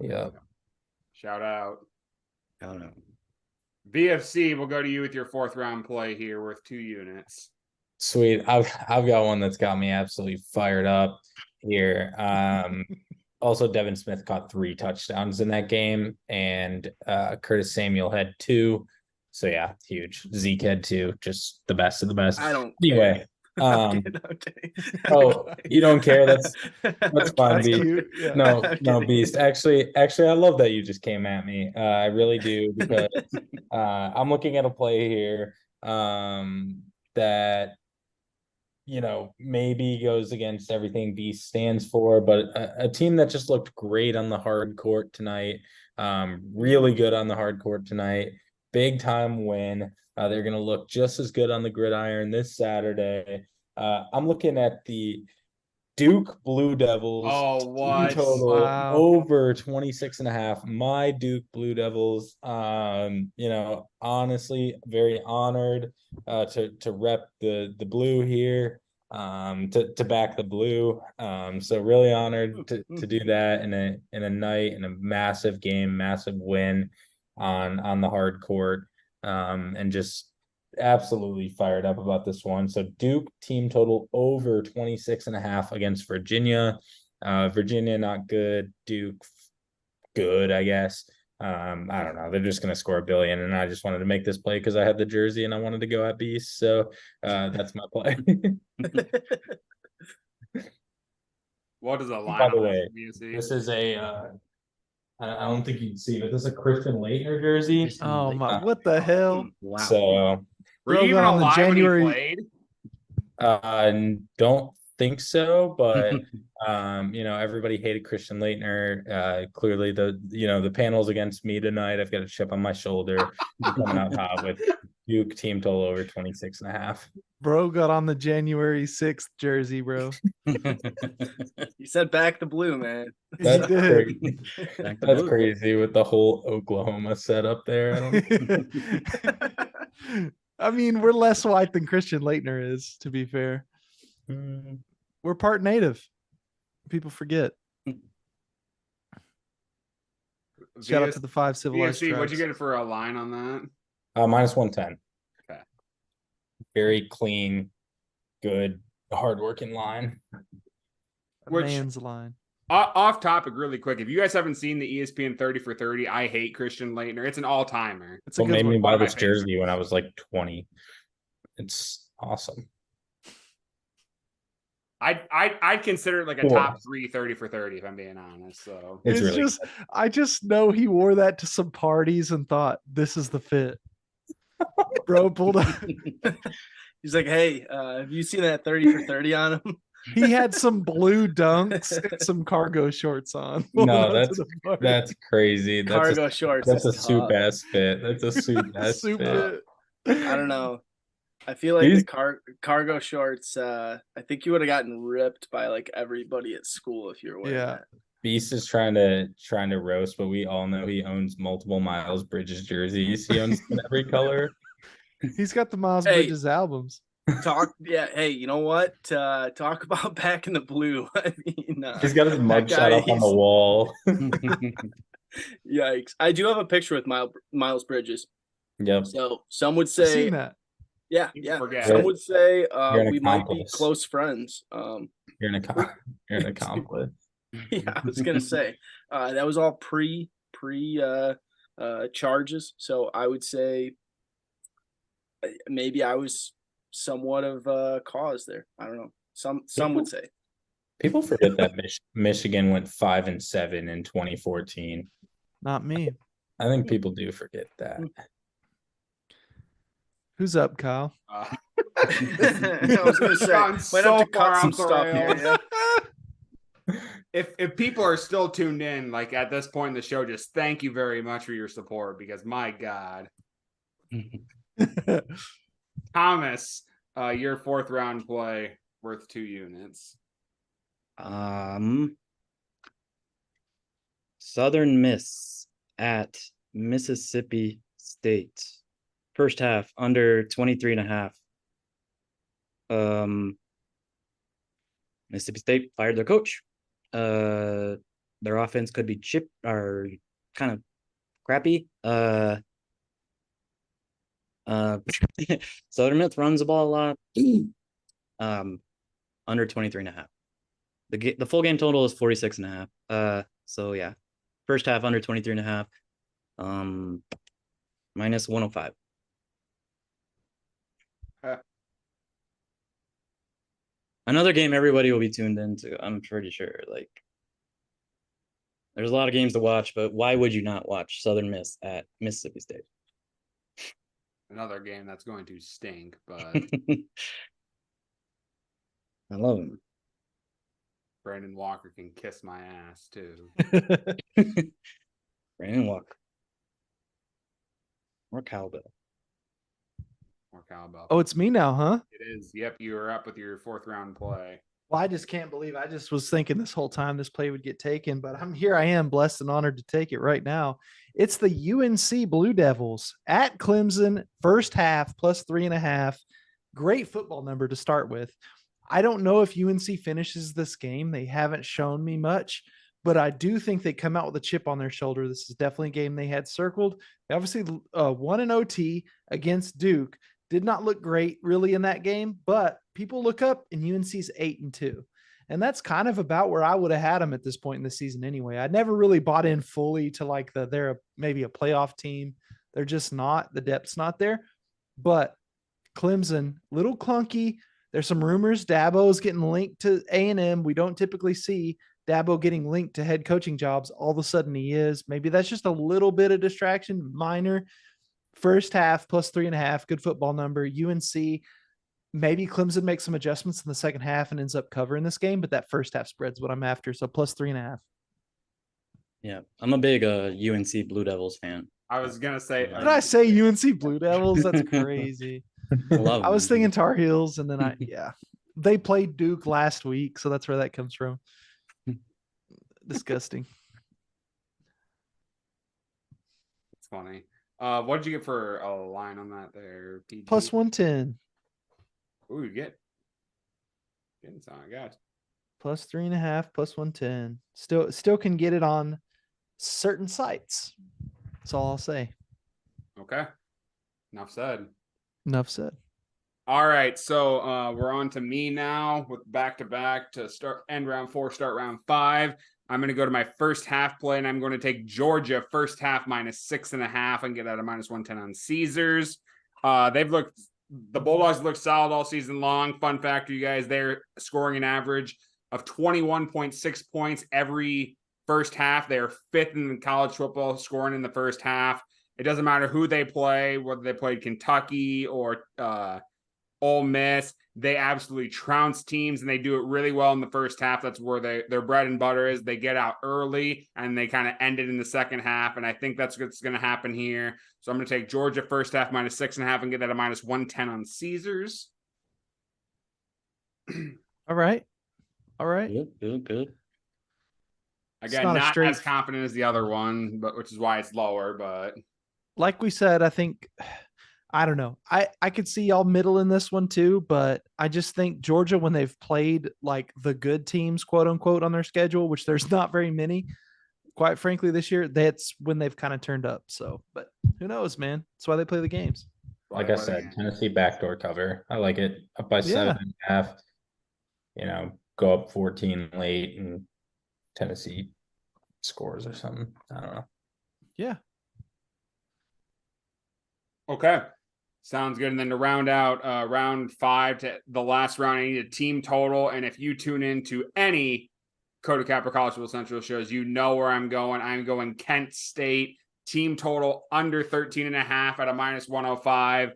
Yeah. Shout out. I don't know. BFC, we'll go to you with your 4th round play here worth 2 units. Sweet. I've got one that's got me absolutely fired up here. Also, Devin Smith caught 3 touchdowns in that game, and Curtis Samuel had 2. So yeah, huge. Zeke had 2. Just the best of the best. I don't Anyway. Okay. Oh, you don't care? That's fine. That's Beast. cute. Yeah. No, Beast. Actually, I love that you just came at me. I really do, because I'm looking at a play here that maybe goes against everything Beast stands for, but a team that just looked great on the hard court tonight. Really good on the hard court tonight. Big time win. They're going to look just as good on the gridiron this Saturday. I'm looking at the Duke Blue Devils. Oh, what? Total Wow. over 26.5. My Duke Blue Devils. Honestly, very honored to rep the blue here. To back the blue. So really honored to do that in a night, in a massive game, massive win on the hard court. And just absolutely fired up about this one. So Duke team total over 26.5 against Virginia. Virginia not good, Duke good, I guess. I don't know. They're just going to score 1 billion, and I just wanted to make this play because I had the jersey and I wanted to go at Beast. So that's my play. What is a line? By the on way, BFC? this is a I don't think you can see, but this is a Christian Laettner jersey. Oh my! What the hell? Wow. So Were you Bro even got on the alive January- when he played? don't think so, but everybody hated Christian Laettner. Clearly the panel's against me tonight. I've got a chip on my shoulder. I'm coming out hot with Duke team total over 26.5. Bro got on the January 6th jersey, bro. You said back the blue, man. That's did. crazy. Back to That's blue. crazy with the whole Oklahoma setup there. I don't I mean, we're less white than Christian Laettner is, to be fair. We're part native. People forget. Shout out to the 5 civilized BFC, what'd tribes. you get for a line on that? minus 110. Okay. Very clean, good, hardworking line. A Which- man's line. Off topic, really quick. If you guys haven't seen the ESPN 30 for 30, I hate Christian Laettner. It's an all timer. It's a What good made me one. buy One of my this jersey favorites. when I was like 20. It's awesome. I'd consider it like a Cool. top 3 30 for 30, if I'm being honest. So It's It's really just, I just know he wore that to some parties and thought, this is the fit. Bro pulled up. He's like, hey, have you seen that 30 for 30 on him? He had some blue dunks and some cargo shorts on. No, Pulled up to the party. that's crazy. Cargo shorts. That's a is soup tough. ass fit. That's a soup ass Soup fit. fit. I don't know. I feel like These- the cargo shorts. I think you would have gotten ripped by like everybody at school if you were wearing Yeah. that. Beast is trying to roast, but we all know he owns multiple Miles Bridges jerseys. He owns in every color. He's got the Miles Hey. Bridges albums. Yeah. Hey, you know what? Talk about back in the blue. I mean, He's got his that mugshot guy, up on the he's- wall. Yikes! I do have a picture with Miles Bridges. Yep. So some would I've say, seen that. yeah. You forget. Some would say an we might be accomplice. close friends. You're an accomplice. Yeah, I was gonna say that was all pre charges. So I would say maybe I was somewhat of a cause there. I don't know. Some would say. People forget that Michigan went 5-7 in 2014. Not me. I think people do forget that. Who's up, Kyle? I was gonna say Gone might so have to far cut some off the stuff rails. here. Yeah. if people are still tuned in, like at this point in the show, just thank you very much for your support, because my God. Thomas, your 4th round play worth 2 units. Southern Miss at Mississippi State. First half under 23.5. Mississippi State fired their coach. Their offense could be chipped or kind of crappy. Southern Miss runs the ball a lot. Under 23.5. The full game total is 46.5. So yeah, first half under 23.5. Minus 105. Another game everybody will be tuned into, I'm pretty sure. Like, there's a lot of games to watch, but why would you not watch Southern Miss at Mississippi State? Another game that's going to stink, but I love him. Brandon Walker can kiss my ass too. Brandon Walker. More cowbell. More cowbell. Oh, it's me now, huh? It is. Yep, you were up with your 4th round play. Well, I just can't believe I just was thinking this whole time this play would get taken, but I'm here. I am blessed and honored to take it right now. It's the UNC Blue Devils at Clemson, first half plus 3.5. Great football number to start with. I don't know if UNC finishes this game. They haven't shown me much, but I do think they come out with a chip on their shoulder. This is definitely a game they had circled. They obviously won an OT against Duke. Did not look great really in that game, but people look up and UNC's 8-2. And that's kind of about where I would have had them at this point in the season anyway. I never really bought in fully to like they're maybe a playoff team. They're just not. The depth's not there. But Clemson, little clunky. There's some rumors Dabo's getting linked to A&M. We don't typically see Dabo getting linked to head coaching jobs. All of a sudden he is. Maybe that's just a little bit of distraction, minor. First half plus 3.5, good football number. UNC, maybe Clemson makes some adjustments in the second half and ends up covering this game, but that first half spread's what I'm after. So plus 3.5. Yeah, I'm a big UNC Blue Devils fan. I was gonna say. Did I say UNC Blue Devils? That's crazy. Love I was them. thinking Tar Heels, and then they played Duke last week, so that's where that comes from. Disgusting. It's funny. What did you get for a line on that there, PG? Plus 110. Ooh, getting some, I got. Plus 3.5, plus 110. Still can get it on certain sites. That's all I'll say. Okay. Enough said. Enough said. All right, so we're on to me now with back-to-back to start end round 4, start round 5. I'm going to go to my first half play, and I'm going to take Georgia first half minus 6.5 and get that at minus 110 on Caesars. The Bulldogs look solid all season long. Fun fact for you guys, they're scoring an average of 21.6 points every first half. They are 5th in college football scoring in the first half. It doesn't matter who they play, whether they played Kentucky or Ole Miss. They absolutely trounce teams, and they do it really well in the first half. That's where their bread and butter is. They get out early, and they kind of end it in the second half, and I think that's what's going to happen here. So I'm going to take Georgia first half minus 6.5 and get that at minus 110 on Caesars. All right. Good. Again, not as confident as the other one, but which is why it's lower. But like we said, I think I don't know. I could see y'all middle in this one too, but I just think Georgia, when they've played like the good teams, quote unquote, on their schedule, which there's not very many, quite frankly, this year, that's when they've kind of turned up. So, but who knows, man? That's why they play the games. Like I said, Tennessee backdoor cover. I like it. Up by 7.5. Go up 14 late and Tennessee scores or something. I don't know. Yeah. Okay. Sounds good. And then to round out round 5 to the last round, I need a team total. And if you tune into any Kota Capra College Football Central shows, you know where I'm going. I'm going Kent State team total under 13.5 at a minus 105.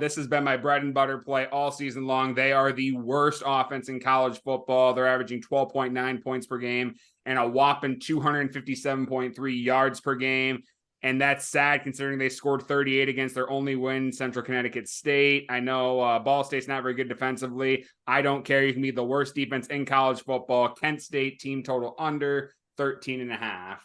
This has been my bread and butter play all season long. They are the worst offense in college football. They're averaging 12.9 points per game and a whopping 257.3 yards per game. And that's sad considering they scored 38 against their only win, Central Connecticut State. I know Ball State's not very good defensively. I don't care. You can be the worst defense in college football. Kent State team total under 13.5.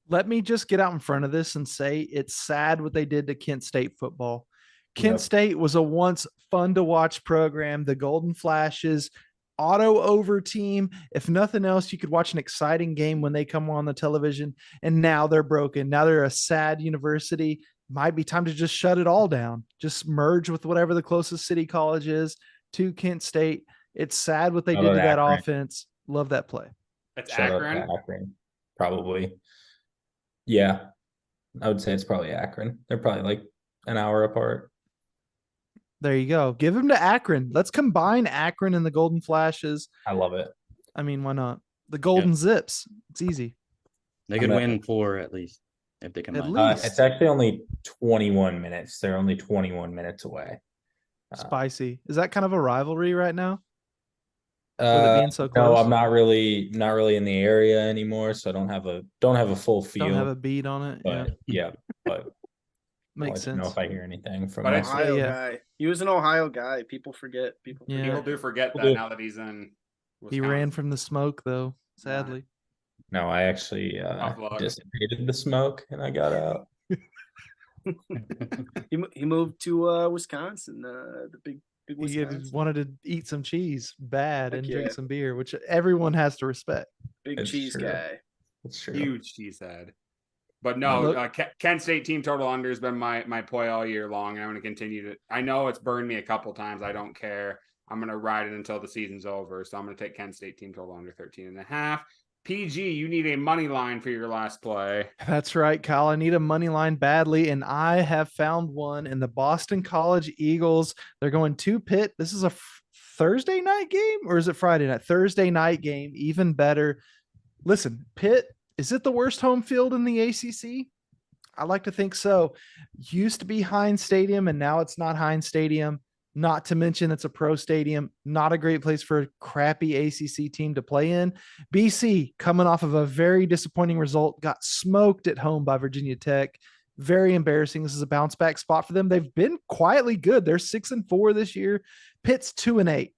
Let me just get out in front of this and say it's sad what they did to Kent State football. Kent State was a once fun to watch program. The Golden Flashes, auto over team. If nothing else, you could watch an exciting game when they come on the television, and now they're broken. Now they're a sad university. Might be time to just shut it all down. Just merge with whatever the closest city college is to Kent State. It's sad what they did to that offense. Love that play. It's Shut up, Akron. Akron. Probably. Yeah. I would say it's probably Akron. They're probably like an hour apart. There you go. Give him to Akron. Let's combine Akron and the Golden Flashes. I love it. I mean, why not? The Golden Zips. It's easy. They could win 4 at least if they combine. least. It's actually only 21 minutes. They're only 21 minutes away. Spicy. Is that kind of a rivalry right now? With it being so close? No, I'm not really in the area anymore, so I don't have a full feel. Don't have a beat on it. But but Makes sense. Know if I hear anything from But my it's- Ohio guy. He was an Ohio guy. People forget. People forget. People do forget People that do. now that he's in Wisconsin. He ran from the smoke, though, sadly. No, I actually Offload. dissipated the smoke and I got out. He moved to Wisconsin. The big He Wisconsin. wanted to eat some cheese bad Heck and yeah. drink some beer, which everyone has to respect. Big It's cheese true. guy. That's true. Huge cheesehead. But no, Look- Kent State team total under has been my play all year long, and I'm going to continue to. I know it's burned me a couple times. I don't care. I'm going to ride it until the season's over. So I'm going to take Kent State team total under 13.5. PG, you need a money line for your last play. That's right, Kyle. I need a money line badly, and I have found one in the Boston College Eagles. They're going to Pitt. This is a Thursday night game, or is it Friday night? Thursday night game, even better. Listen, Pitt, is it the worst home field in the ACC? I like to think so. Used to be Heinz Stadium, and now it's not Heinz Stadium. Not to mention it's a pro stadium, not a great place for a crappy ACC team to play in. BC, coming off of a very disappointing result, got smoked at home by Virginia Tech. Very embarrassing. This is a bounce back spot for them. They've been quietly good. They're 6-4 this year. Pitt's 2-8.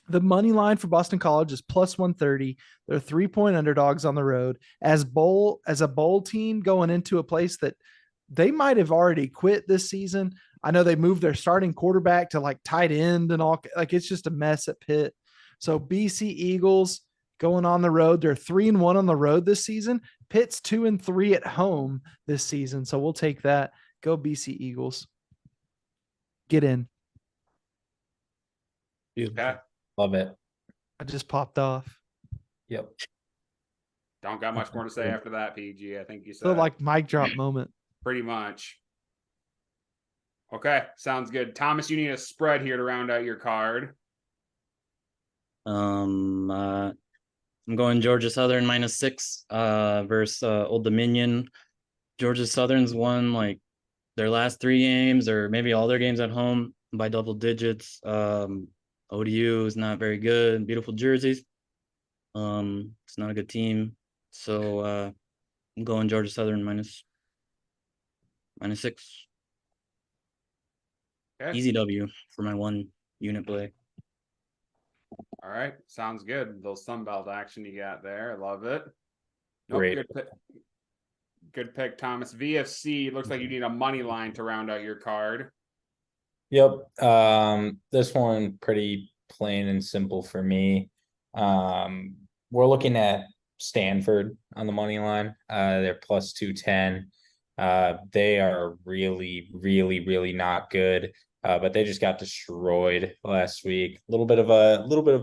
The money line for Boston College is plus 130. They're 3-point underdogs on the road. As a bowl team going into a place that they might have already quit this season. I know they moved their starting quarterback to like tight end and all. Like it's just a mess at Pitt. So BC Eagles going on the road. They're 3-1 on the road this season. Pitt's 2-3 at home this season. So we'll take that. Go BC Eagles. Get in. Okay. Love it. I just popped off. Yep. Don't got much more to say after that, PG. I think you said So like mic drop moment. pretty much. Okay, sounds good. Thomas, you need a spread here to round out your card. I'm going Georgia Southern -6 versus Old Dominion. Georgia Southern's won like their last 3 games or maybe all their games at home by double digits. ODU is not very good. Beautiful jerseys. It's not a good team. So I'm going Georgia Southern -6. Okay. Easy W for my 1 unit play. All right, sounds good. Those Sunbelt action you got there, I love it. Great. Good pick, Thomas. VFC looks like you need a money line to round out your card. Yep. This one pretty plain and simple for me. We're looking at Stanford on the money line. They're plus 210. They are really, really, really not good. But they just got destroyed last week. A little bit of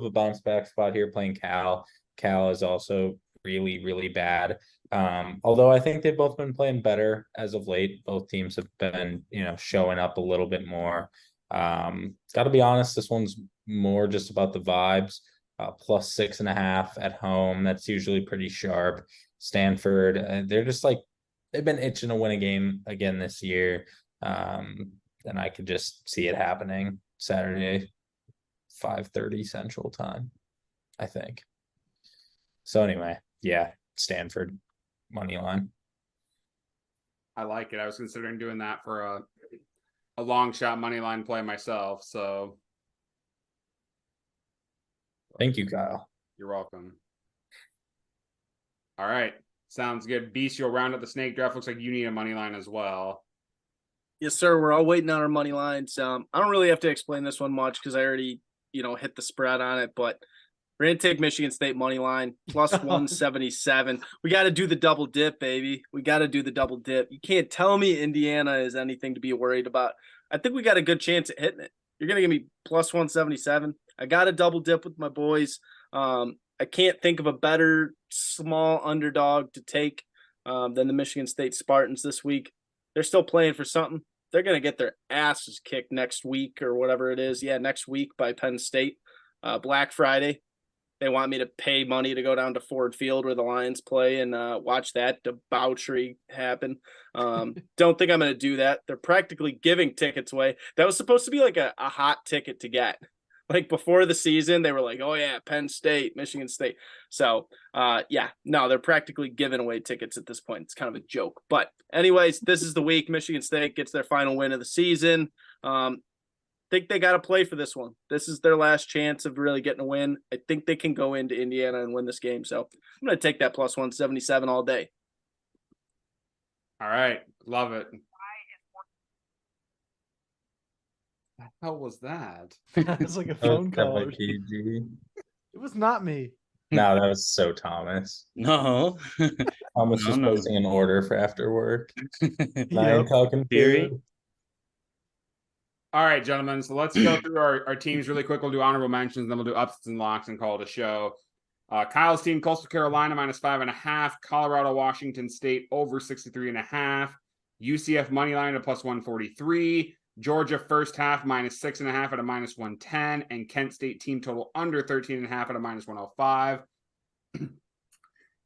a bounce back spot here playing Cal. Cal is also really, really bad. Although I think they've both been playing better as of late. Both teams have been, showing up a little bit more. Got to be honest, this one's more just about the vibes. Plus 6.5 at home. That's usually pretty sharp. Stanford, they're just like they've been itching to win a game again this year. And I could just see it happening Saturday, 5:30 Central Time, I think. So anyway, yeah, Stanford money line. I like it. I was considering doing that for a long shot money line play myself. So Thank you, Kyle. you're welcome. All right, sounds good. Beast, you'll round up the snake draft. Looks like you need a money line as well. Yes, sir. We're all waiting on our money lines. I don't really have to explain this one much because I already, hit the spread on it, but we're going to take Michigan State money line plus 177. We got to do the double dip, baby. We got to do the double dip. You can't tell me Indiana is anything to be worried about. I think we got a good chance at hitting it. You're going to give me plus 177. I got a double dip with my boys. I can't think of a better small underdog to take than the Michigan State Spartans this week. They're still playing for something. They're going to get their asses kicked next week or whatever it is. Yeah, next week by Penn State. Black Friday. They want me to pay money to go down to Ford Field where the Lions play and watch that debauchery happen. Don't think I'm going to do that. They're practically giving tickets away. That was supposed to be like a hot ticket to get. Like before the season, they were like, oh yeah, Penn State, Michigan State. So they're practically giving away tickets at this point. It's kind of a joke. But anyways, this is the week Michigan State gets their final win of the season. Think they got to play for this one. This is their last chance of really getting a win. I think they can go into Indiana and win this game. So I'm going to take that plus 177 all day. All right. Love it. The hell was that? It's like a phone call. PG. It was not me. No, that was so Thomas. No. Thomas was No. posting an order for after work. Yep. Lion talking Theory. food. All right, gentlemen. So let's go through our teams really quick. We'll do honorable mentions, then we'll do upsets and locks and call it a show. Kyle's team, Coastal Carolina -5.5. Colorado, Washington State over 63.5. UCF money line at plus 143. Georgia first half -6.5 at a -110. And Kent State team total under 13.5 at a -105.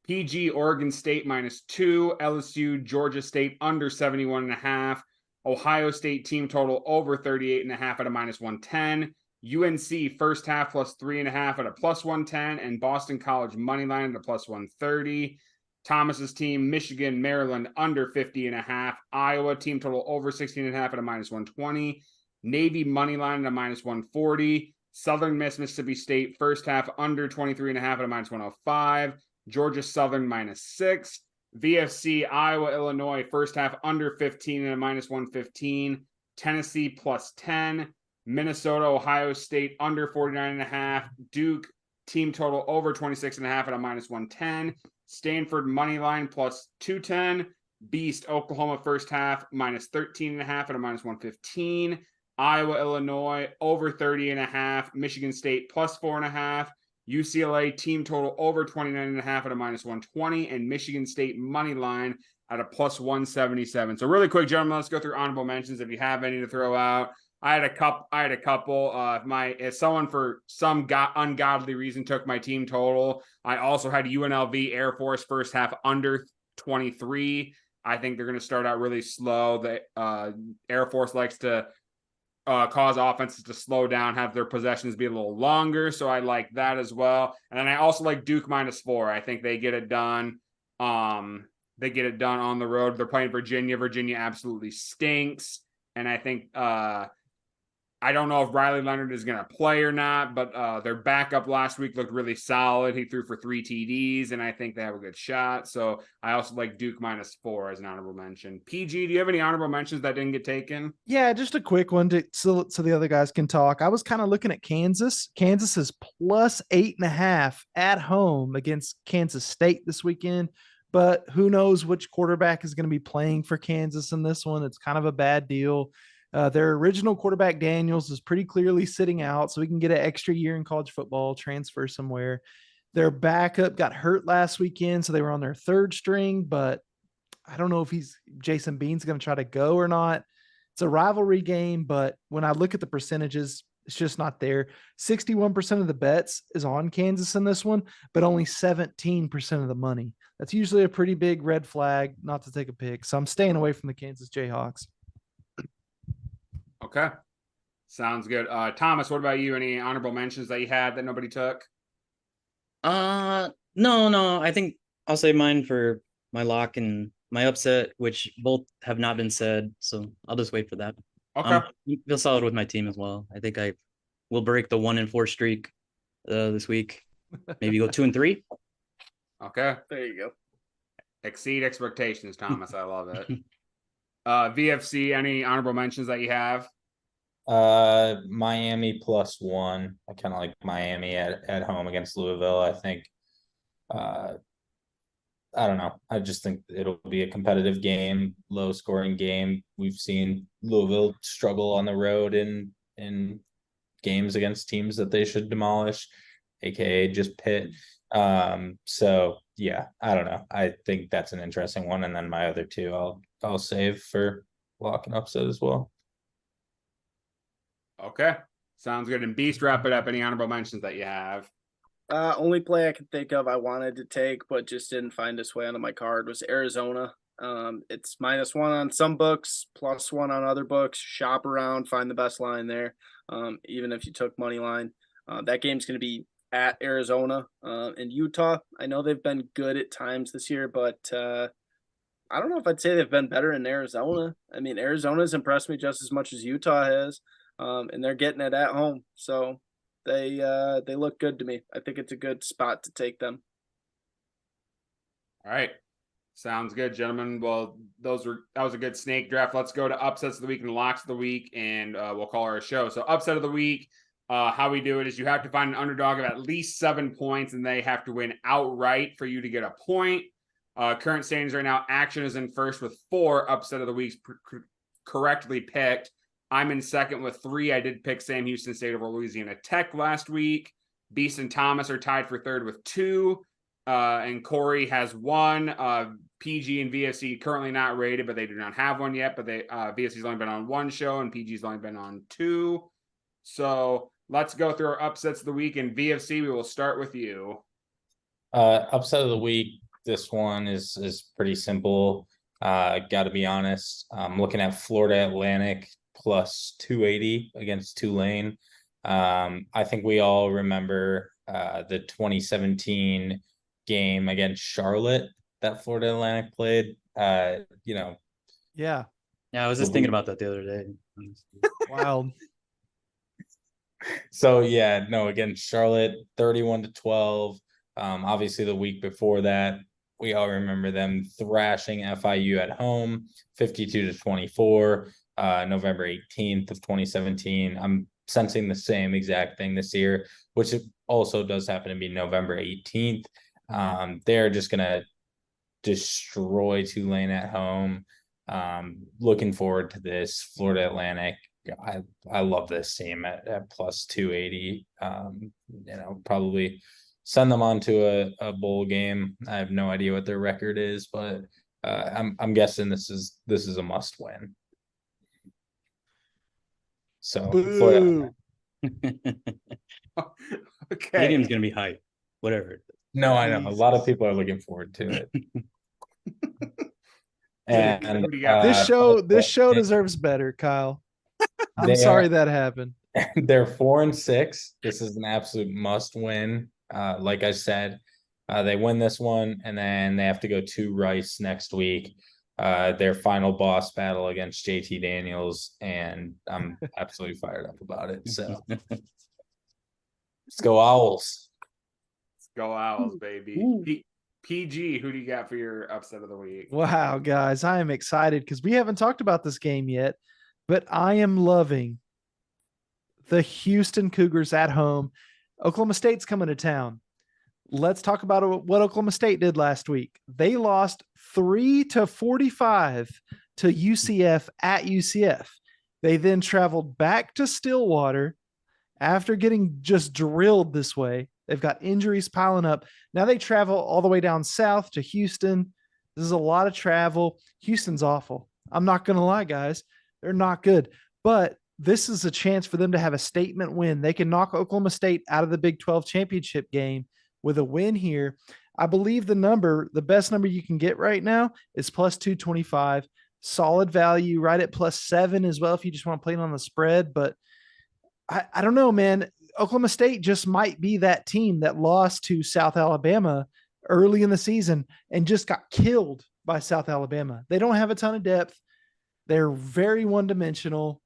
PG, Oregon State -2. LSU, Georgia State under 71.5. Ohio State team total over 38.5 at a -110. UNC first half plus 3.5 at a plus 110. And Boston College money line at a plus 130. Thomas's team, Michigan, Maryland under 50.5. Iowa team total over 16.5 at a -120. Navy money line at a -140. Southern Miss, Mississippi State first half under 23.5 at a -105. Georgia Southern -6. VFC, Iowa, Illinois first half under 15 at a -115. Tennessee plus 10. Minnesota, Ohio State under 49.5. Duke team total over 26.5 at a -110. Stanford money line plus 210. Beast, Oklahoma first half -13.5 at a -115. Iowa, Illinois over 30.5. Michigan State plus 4.5. UCLA team total over 29.5 at a -120. And Michigan State money line at a plus 177. So really quick, gentlemen, let's go through honorable mentions if you have any to throw out. I had a couple. If someone for some ungodly reason took my team total, I also had UNLV Air Force first half under 23. I think they're going to start out really slow. The Air Force likes to cause offenses to slow down, have their possessions be a little longer. So I like that as well. And then I also like Duke -4. I think they get it done. They get it done on the road. They're playing Virginia. Virginia absolutely stinks. And I think I don't know if Riley Leonard is going to play or not, but their backup last week looked really solid. He threw for 3 TDs, and I think they have a good shot. So I also like Duke -4 as an honorable mention. PG, do you have any honorable mentions that didn't get taken? Yeah, just a quick one so the other guys can talk. I was kind of looking at Kansas. Kansas is plus 8.5 at home against Kansas State this weekend. But who knows which quarterback is going to be playing for Kansas in this one. It's kind of a bad deal. Their original quarterback, Daniels, is pretty clearly sitting out, so we can get an extra year in college football, transfer somewhere. Their backup got hurt last weekend, so they were on their third string, but I don't know if Jason Bean's going to try to go or not. It's a rivalry game, but when I look at the percentages, it's just not there. 61% of the bets is on Kansas in this one, but only 17% of the money. That's usually a pretty big red flag not to take a pick. So I'm staying away from the Kansas Jayhawks. Okay. Sounds good. Thomas, what about you? Any honorable mentions that you had that nobody took? No. I think I'll say mine for my lock and my upset, which both have not been said. So I'll just wait for that. Okay. Feel solid with my team as well. I think I will break the 1-4 streak this week. Maybe go 2-3. Okay. There you go. Exceed expectations, Thomas. I love it. VFC, any honorable mentions that you have? Miami +1. I kind of like Miami at home against Louisville. I think, I don't know. I just think it'll be a competitive game, low scoring game. We've seen Louisville struggle on the road in games against teams that they should demolish, aka just Pitt. So yeah, I don't know. I think that's an interesting one. And then my other two I'll save for lock and upset as well. Okay. Sounds good. And Beast, wrap it up. Any honorable mentions that you have? Only play I can think of I wanted to take, but just didn't find its way onto my card was Arizona. It's -1 on some books, +1 on other books. Shop around, find the best line there. Even if you took money line, that game's going to be at Arizona and Utah. I know they've been good at times this year, but I don't know if I'd say they've been better in Arizona. I mean, Arizona's impressed me just as much as Utah has, and they're getting it at home. So they look good to me. I think it's a good spot to take them. All right. Sounds good, gentlemen. Well, that was a good snake draft. Let's go to upsets of the week and locks of the week, and we'll call our show. So upset of the week, how we do it is you have to find an underdog of at least 7 points, and they have to win outright for you to get a point. Current standings right now, Action is in first with 4 upset of the weeks correctly picked. I'm in second with 3. I did pick Sam Houston State over Louisiana Tech last week. Beast and Thomas are tied for third with 2. And Corey has 1. PG and VFC currently not rated, but they do not have one yet. But VFC's only been on 1 show, and PG's only been on 2. So let's go through our upsets of the week. And VFC, we will start with you. Upset of the week. This one is pretty simple. Got to be honest. I'm looking at Florida Atlantic +280 against Tulane. I think we all remember the 2017 game against Charlotte that Florida Atlantic played. Yeah. Yeah, I was just thinking about that the other day. Wild. So yeah, no, against Charlotte, 31-12. Obviously the week before that, we all remember them thrashing FIU at home, 52-24. November 18th of 2017. I'm sensing the same exact thing this year, which also does happen to be November 18th. They're just gonna destroy Tulane at home. Looking forward to this. Florida Atlantic. I love this team at +280. Probably send them on to a bowl game. I have no idea what their record is, but I'm guessing this is a must win. So Florida. Okay. Stadium's gonna be hype. Whatever. No, I know. A lot of people are looking forward to it. And this show deserves better, Kyle. I'm sorry that happened. They're 4-6. This is an absolute must win. Like I said, they win this one, and then they have to go to Rice next week. Their final boss battle against JT Daniels, and I'm absolutely fired up about it. So let's go Owls. Let's go Owls, baby. PG, who do you got for your upset of the week? Wow, guys, I am excited because we haven't talked about this game yet, but I am loving the Houston Cougars at home. Oklahoma State's coming to town. Let's talk about what Oklahoma State did last week. They lost 3-45 to UCF at UCF. They then traveled back to Stillwater after getting just drilled this way. They've got injuries piling up. Now they travel all the way down south to Houston. This is a lot of travel. Houston's awful. I'm not going to lie, guys. They're not good. But this is a chance for them to have a statement win. They can knock Oklahoma State out of the Big 12 championship game with a win here. I believe the best number you can get right now is +225. Solid value right at +7 as well if you just want to play it on the spread. But I don't know, man. Oklahoma State just might be that team that lost to South Alabama early in the season and just got killed by South Alabama. They don't have a ton of depth. They're very one-dimensional.